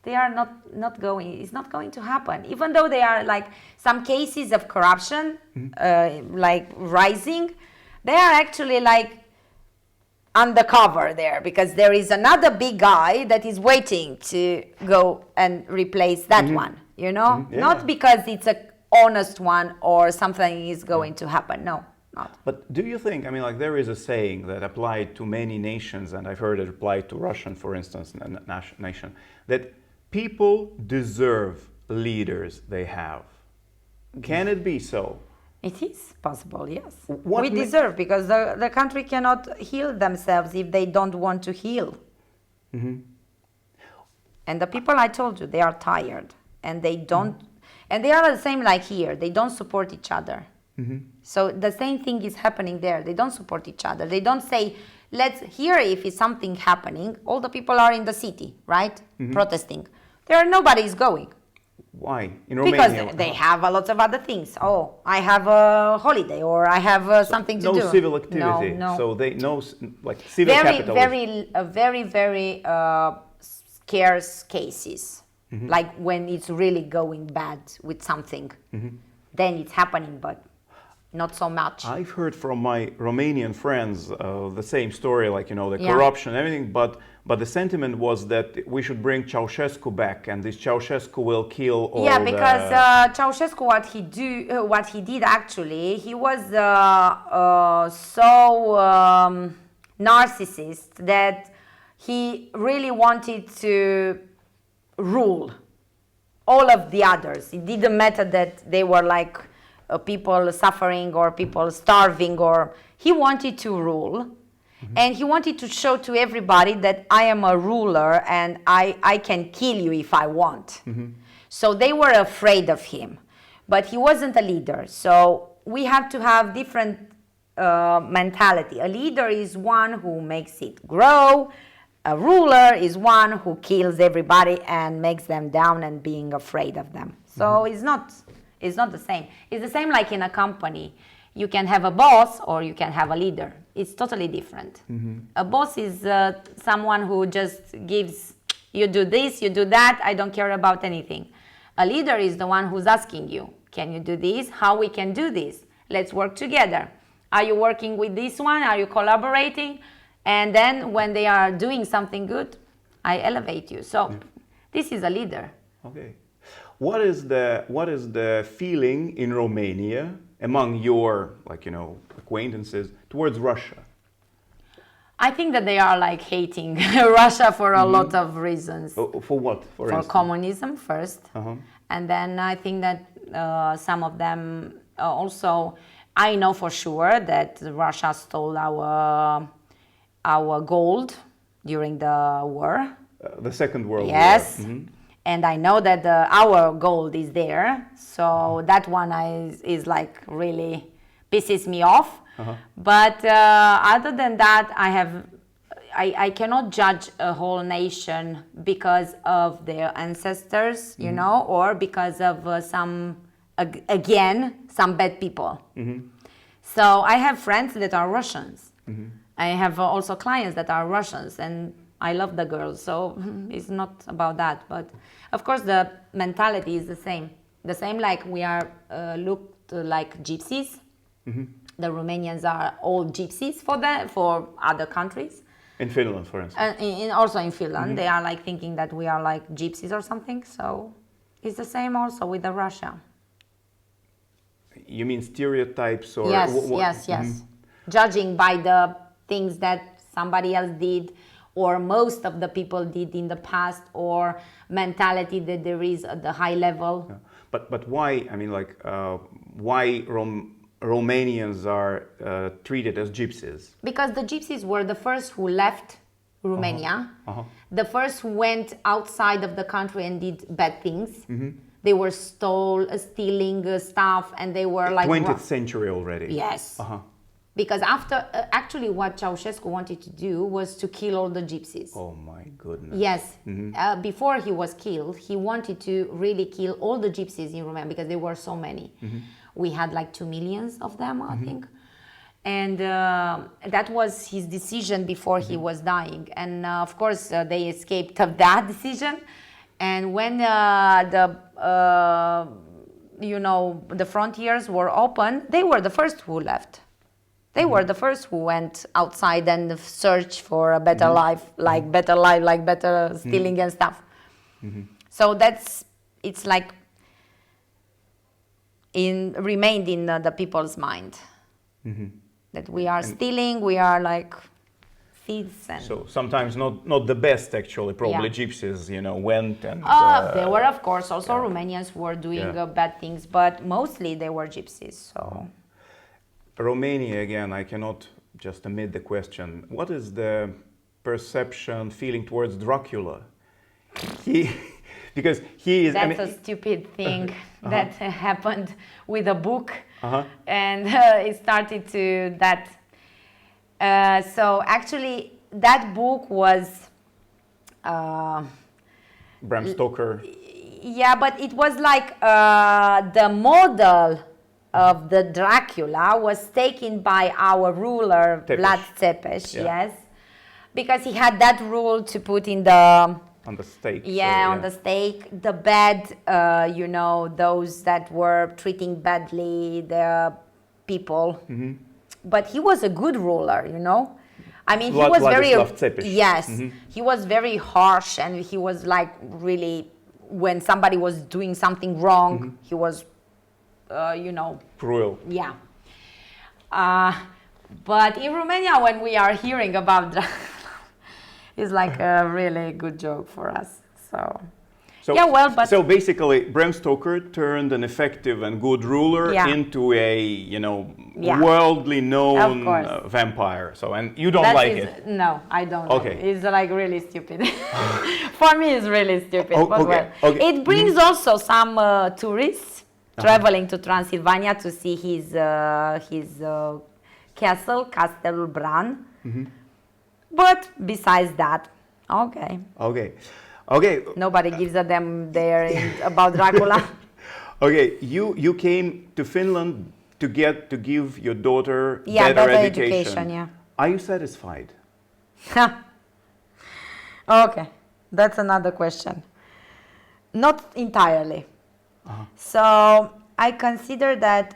They are not going. It's not going to happen. Even though they are like some cases of corruption, like rising, they are actually like undercover there, because there is another big guy that is waiting to go and replace that one. You know, not because it's a honest one or something is going to happen. No, not. But do you think, I mean, like, there is a saying that applied to many nations, and I've heard it applied to Russian, for instance, nation, that people deserve leaders they have. Can it be so? It is possible, yes. We deserve, because the country cannot heal themselves if they don't want to heal. And the people, I told you, they are tired, and they don't. And they are the same like here. They don't support each other. So the same thing is happening there. They don't support each other. They don't say, let's hear if it's something happening. All the people are in the city, right? Protesting. Nobody is going. Why? In Romania? Because they have a lot of other things. Oh, I have a holiday, or I have something to do. No civil activity. No. So they know, like, civil capitalism. Very scarce cases, like when it's really going bad with something, then it's happening, but not so much. I've heard from my Romanian friends the same story, like, the corruption and everything, but the sentiment was that we should bring Ceaușescu back, and this Ceaușescu will kill all because Ceaușescu, what he did actually, he was so narcissist that he really wanted to rule all of the others. It didn't matter that they were like people suffering or people starving, or he wanted to rule, and he wanted to show to everybody that I am a ruler and I can kill you if I want. So they were afraid of him, but he wasn't a leader. So we have to have different mentality. A leader is one who makes it grow. A ruler is one who kills everybody and makes them down and being afraid of them. So it's not the same. It's the same like in a company. You can have a boss or you can have a leader. It's totally different. A boss is someone who just gives, you do this, you do that, I don't care about anything. A leader is the one who's asking you, can you do this? How we can do this? Let's work together. Are you working with this one? Are you collaborating? And then when they are doing something good, I elevate you. So this is a leader. Okay. What is the feeling in Romania among your acquaintances towards Russia? I think that they are like hating Russia for a lot of reasons. For what? For instance? Communism first, and then I think that some of them also. I know for sure that Russia stole our gold during the war. The Second World War. Yes. And I know that our gold is there. So that one is like really pisses me off. But other than that, I cannot judge a whole nation because of their ancestors, or because of some bad people. So I have friends that are Russians. I have also clients that are Russians, and I love the girls, so it's not about that. But of course the mentality is the same. The same like we are looked like gypsies. The Romanians are all gypsies for other countries. In Finland, for instance. Also in Finland, they are like thinking that we are like gypsies or something. So it's the same also with the Russia. You mean stereotypes or yes. Judging by the things that somebody else did, or most of the people did in the past, or mentality that there is at the high level. But why? I mean, why Romanians are treated as gypsies? Because the gypsies were the first who left Romania, the first who went outside of the country and did bad things. They were stealing stuff, and they were like 20th century already. Yes. Because after actually what Ceaușescu wanted to do was to kill all the gypsies. Oh my goodness. Yes. Before he was killed, he wanted to really kill all the gypsies in Romania because there were so many. We had like 2 million of them, I think. And that was his decision before he was dying. And of course, they escaped of that decision. And when the frontiers were open, they were the first who left. They were the first who went outside and searched for a better life, like better stealing and stuff. So it's like remained in the people's mind that we are stealing, we are like thieves. And so sometimes not the best actually, probably gypsies, went and... there were of course also Romanians who were doing bad things, but mostly they were gypsies, so... Romania, again, I cannot just omit the question. What is the perception, feeling towards Dracula? Because he is... That's a stupid thing that happened with a book. And it started to that. So actually, that book was... Bram Stoker. Yeah, but it was like the model of the Dracula was taken by our ruler, Vlad Țepeș, yes. Because he had that rule to put in the On the stake. Yeah, on the stake. The bad, you know, those that were treating badly the people. But he was a good ruler, you know. I mean, he was very... Vlad Țepeș. Yes, he was very harsh, and he was like really... When somebody was doing something wrong, he was, you know... Cruel. Yeah. But in Romania, when we are hearing about Dracula, it's like a really good joke for us. So yeah, well, but... So basically, Bram Stoker turned an effective and good ruler into a, you know, worldly known vampire. So, and you don't like it? No, I don't. Okay. Like it. It's like really stupid. For me, it's really stupid. But well, it brings also some tourists traveling to Transylvania to see his castle, Castelul Gran. But besides that, okay. Nobody gives a damn there about Dracula. Okay, you came to Finland to give your daughter better education. Yeah. Are you satisfied? Okay, that's another question. Not entirely. So I consider that,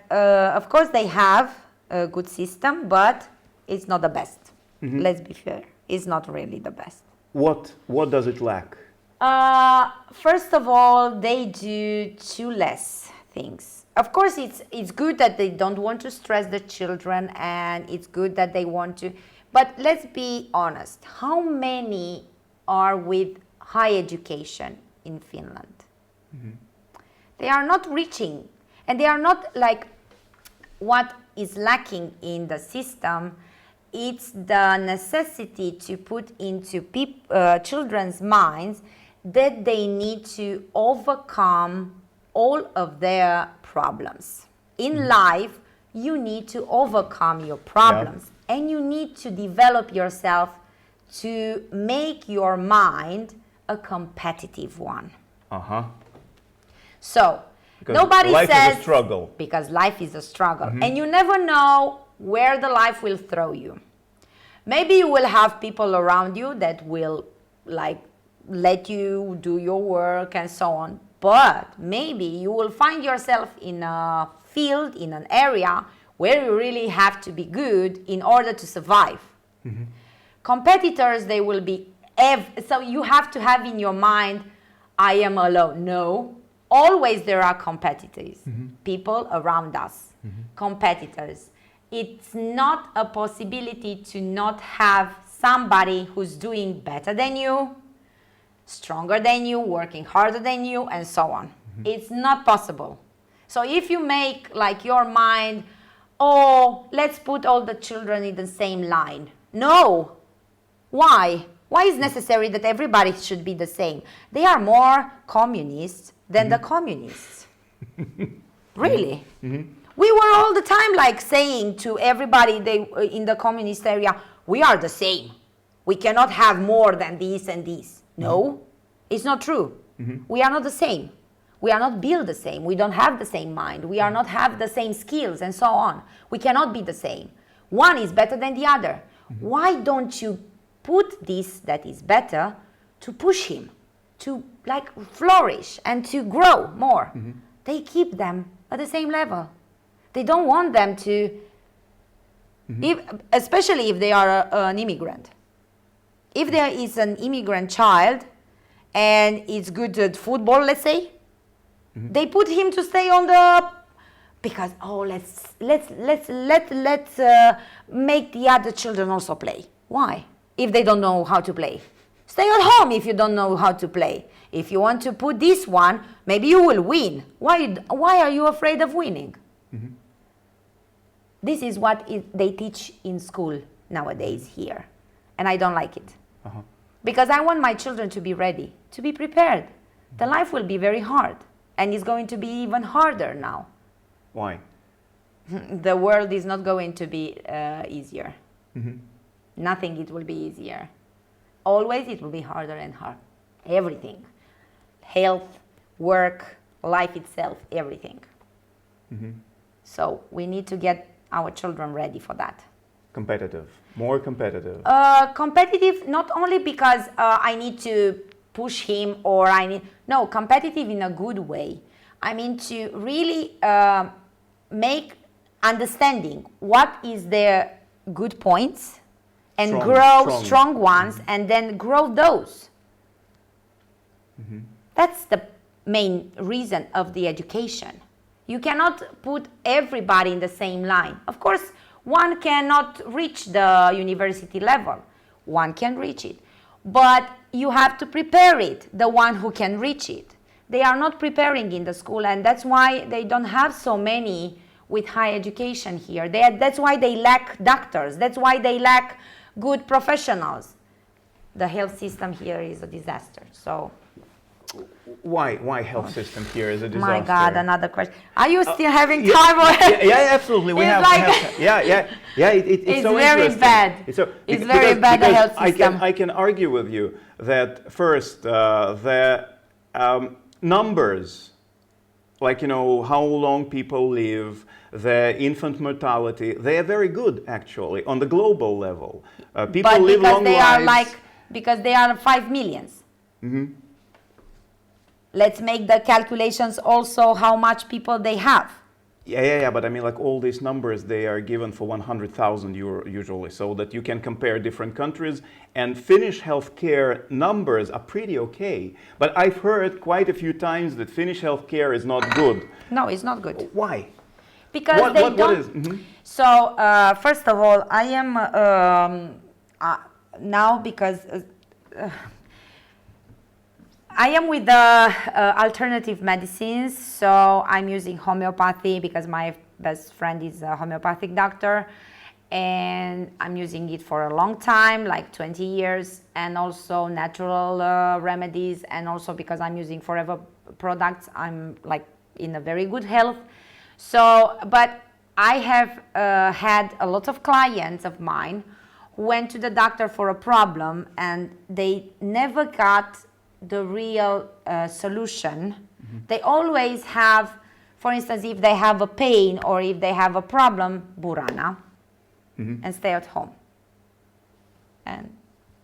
of course, they have a good system, but it's not the best. Let's be fair. It's not really the best. What does it lack? First of all, they do too less things. Of course, it's good that they don't want to stress the children, and it's good that they want to. But let's be honest. How many are with high education in Finland? They are not reaching, and they are not like what is lacking in the system. It's the necessity to put into children's minds that they need to overcome all of their problems. In life, you need to overcome your problems, and you need to develop yourself to make your mind a competitive one. So, because nobody life says... is a struggle. Because life is a struggle. And you never know where the life will throw you. Maybe you will have people around you that will like let you do your work and so on. But maybe you will find yourself in a field, in an area where you really have to be good in order to survive. Competitors, they will be... So you have to have in your mind, I am alone. No. Always there are competitors, people around us, competitors. It's not a possibility to not have somebody who's doing better than you, stronger than you, working harder than you, and so on. It's not possible. So if you make like your mind, oh, let's put all the children in the same line. No. Why? Why is it necessary that everybody should be the same? They are more communists than the communists. Really? We were all the time like saying to everybody in the communist area, we are the same. We cannot have more than this and this. No, it's not true. We are not the same. We are not built the same. We don't have the same mind. We are not have the same skills and so on. We cannot be the same. One is better than the other. Why don't you put this that is better to push him to like flourish and to grow more? They keep them at the same level. They don't want them to, especially if they are an immigrant. If there is an immigrant child and it's good at football, let's say, they put him to stay on the, because let's make the other children also play. Why? If they don't know how to play, stay at home. If you don't know how to play, if you want to put this one, maybe you will win. Why are you afraid of winning? This is what they teach in school nowadays here, and I don't like it. Because I want my children to be ready, to be prepared. The life will be very hard, and it's going to be even harder now. Why? The world is not going to be easier. Nothing it will be easier. Always it will be harder and harder. Everything. Health, work, life itself, everything. So we need to get our children ready for that. Competitive, more competitive. Competitive not only because I need to push him or no, competitive in a good way. I mean to really make understanding what is their good points and grow strong ones and then grow those. That's the main reason of the education. You cannot put everybody in the same line. Of course, one cannot reach the university level. One can reach it. But you have to prepare it, the one who can reach it. They are not preparing in the school, and that's why they don't have so many with high education here. That's why they lack doctors. That's why they lack good professionals. The health system here is a disaster. So why health system here is a disaster? My God, another question. Are you still having time? Yeah, absolutely. It's so very interesting. Bad. It's very bad, the health system. I can argue with you that first, the numbers, like, how long people live, the infant mortality, they are very good, actually, on the global level. People live long lives. Because they are 5 million. Let's make the calculations also how much people they have. Yeah, but I mean, like, all these numbers, they are given for 100,000 euro usually, so that you can compare different countries. And Finnish healthcare numbers are pretty okay. But I've heard quite a few times that Finnish healthcare is not good. No, it's not good. Why? Because they don't. What is? So, first of all, I am now because I am with the alternative medicines, so I'm using homeopathy because my best friend is a homeopathic doctor, and I'm using it for a long time, like 20 years, and also natural remedies, and also because I'm using forever products, I'm like in a very good health. So, but I have had a lot of clients of mine who went to the doctor for a problem and they never got the real solution. They always have, for instance, if they have a pain or if they have a problem, burana, and stay at home. And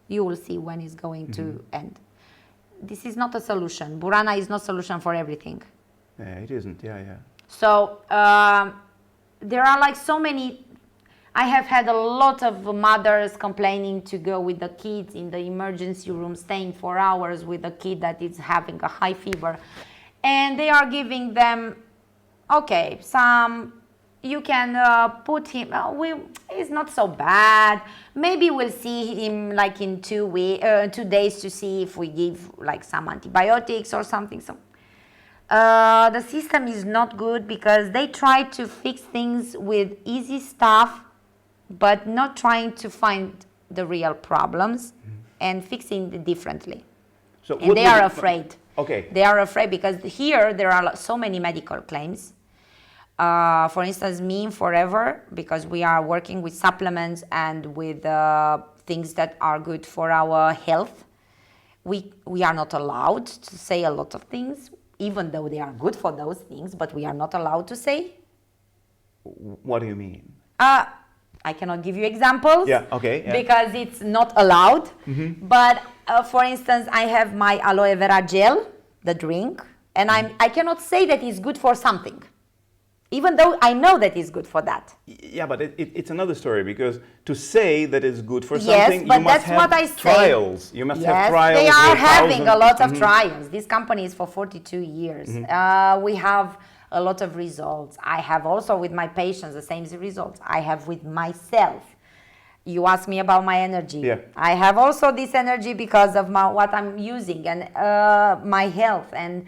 you will see when it's going to end. This is not a solution. Burana is not a solution for everything. Yeah, it isn't, yeah. So there are like so many. I have had a lot of mothers complaining to go with the kids in the emergency room, staying 4 hours with a kid that is having a high fever. And they are giving them, okay, you can put him, it's not so bad. Maybe we'll see him like in 2 days to see if we give like some antibiotics or something. So the system is not good because they try to fix things with easy stuff, but not trying to find the real problems and fixing it differently. So and they are afraid. Okay. They are afraid because here there are so many medical claims. For instance, me forever, because we are working with supplements and with things that are good for our health. We are not allowed to say a lot of things, even though they are good for those things, but we are not allowed to say. What do you mean? I cannot give you examples. Yeah, okay. Yeah. Because it's not allowed. But for instance, I have my aloe vera gel, the drink, and I cannot say that it's good for something, even though I know that it's good for that. Yeah, but it's another story, because to say that it's good for something, yes, but you must that's have what I say. Trials. You must have trials. They are having a lot of trials. This company is for 42 years. We have a lot of results. I have also with my patients the same results I have with myself. You asked me about my energy. Yeah. I have also this energy because of what I'm using and my health. And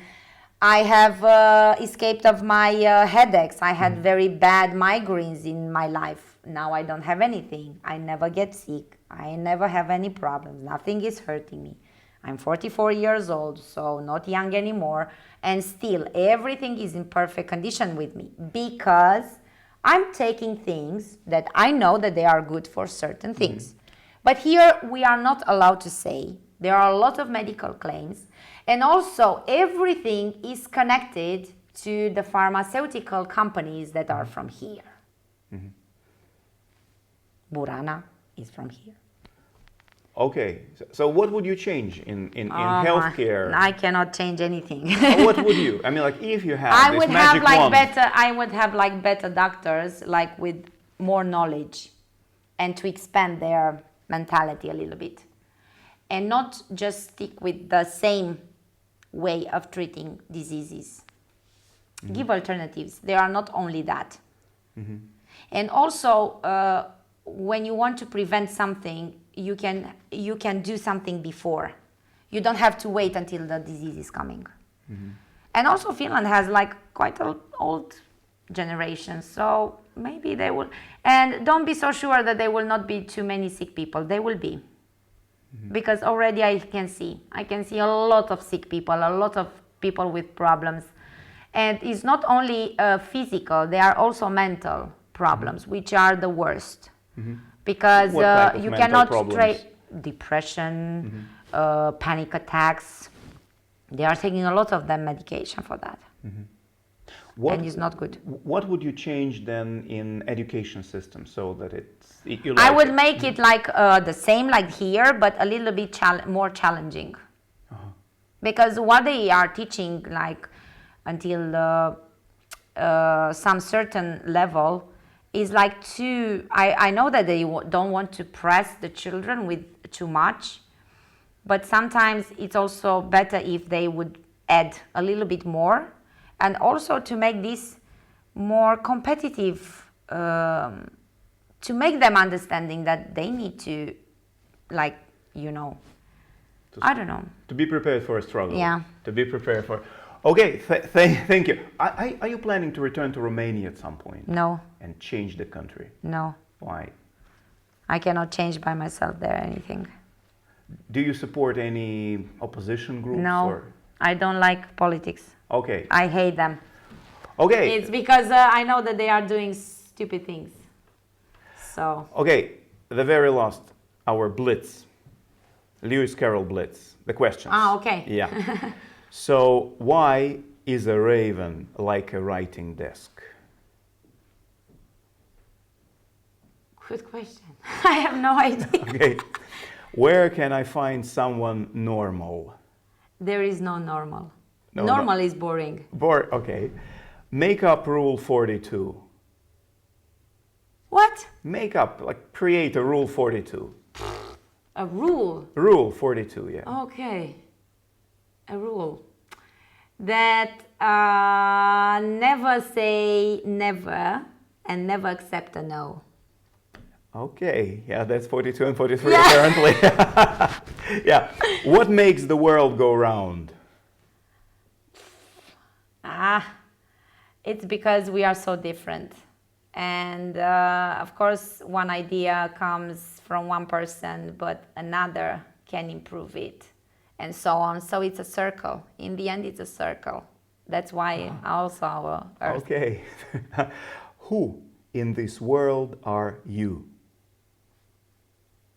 I have escaped of my headaches. I had very bad migraines in my life. Now I don't have anything. I never get sick. I never have any problems. Nothing is hurting me. I'm 44 years old, so not young anymore. And still, everything is in perfect condition with me because I'm taking things that I know that they are good for certain things. But here we are not allowed to say. There are a lot of medical claims. And also, everything is connected to the pharmaceutical companies that are from here. Burana is from here. Okay, so what would you change in healthcare? I cannot change anything. What would you? I mean, like if you had I this would magic have like wand. better. I would have like better doctors, like with more knowledge, and to expand their mentality a little bit, and not just stick with the same way of treating diseases. Give alternatives. They are not only that. And also, when you want to prevent something, you can do something before. You don't have to wait until the disease is coming. And also Finland has like quite an old generation, so maybe they will. And don't be so sure that there will not be too many sick people. They will be. Because already I can see a lot of sick people, a lot of people with problems. And it's not only physical, there are also mental problems, which are the worst. Because you cannot treat depression, panic attacks. They are taking a lot of them medication for that. And it's not good. What would you change then in education system so that I would make it like the same like here, but a little bit more challenging. Because what they are teaching like until some certain level is like too, I know that they don't want to press the children with too much, but sometimes it's also better if they would add a little bit more, and also to make this more competitive, to make them understanding that they need to, like, I don't know. To be prepared for a struggle. Yeah. To be prepared for... Okay, thank you. Are you planning to return to Romania at some point? No. And change the country? No. Why? I cannot change by myself there anything. Do you support any opposition groups? No, or? I don't like politics. Okay. I hate them. Okay. It's because I know that they are doing stupid things. So. Okay, the very last, our blitz. Lewis Carroll blitz. The questions. Ah, okay. Yeah. So, why is a raven like a writing desk? Good question. I have no idea. Okay. Where can I find someone normal? There is no normal. No, normal is boring. Okay. Make up rule 42. What? Make up, like create a rule 42. A rule? Rule 42, yeah. Okay. A rule. That never say never and never accept a no. Okay, yeah, that's 42 and 43 apparently. Yeah. What makes the world go round? It's because we are so different. And of course, one idea comes from one person, but another can improve it, and so on. So it's a circle. In the end, it's a circle. That's why also our Earth. Okay. Who in this world are you?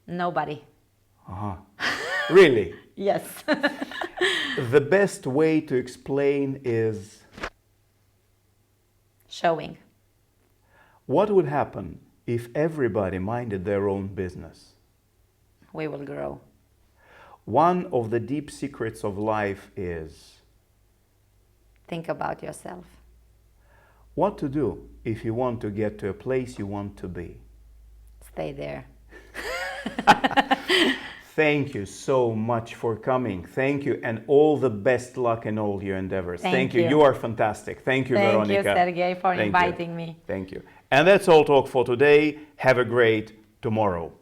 Nobody. Really? Yes. The best way to explain is... Showing. What would happen if everybody minded their own business? We will grow. One of the deep secrets of life is... Think about yourself. What to do if you want to get to a place you want to be? Stay there. Thank you so much for coming. Thank you, and all the best luck in all your endeavors. Thank you. You are fantastic. Thank you, Veronica. Thank you, Sergei, for inviting me. Thank you. And that's all talk for today. Have a great tomorrow.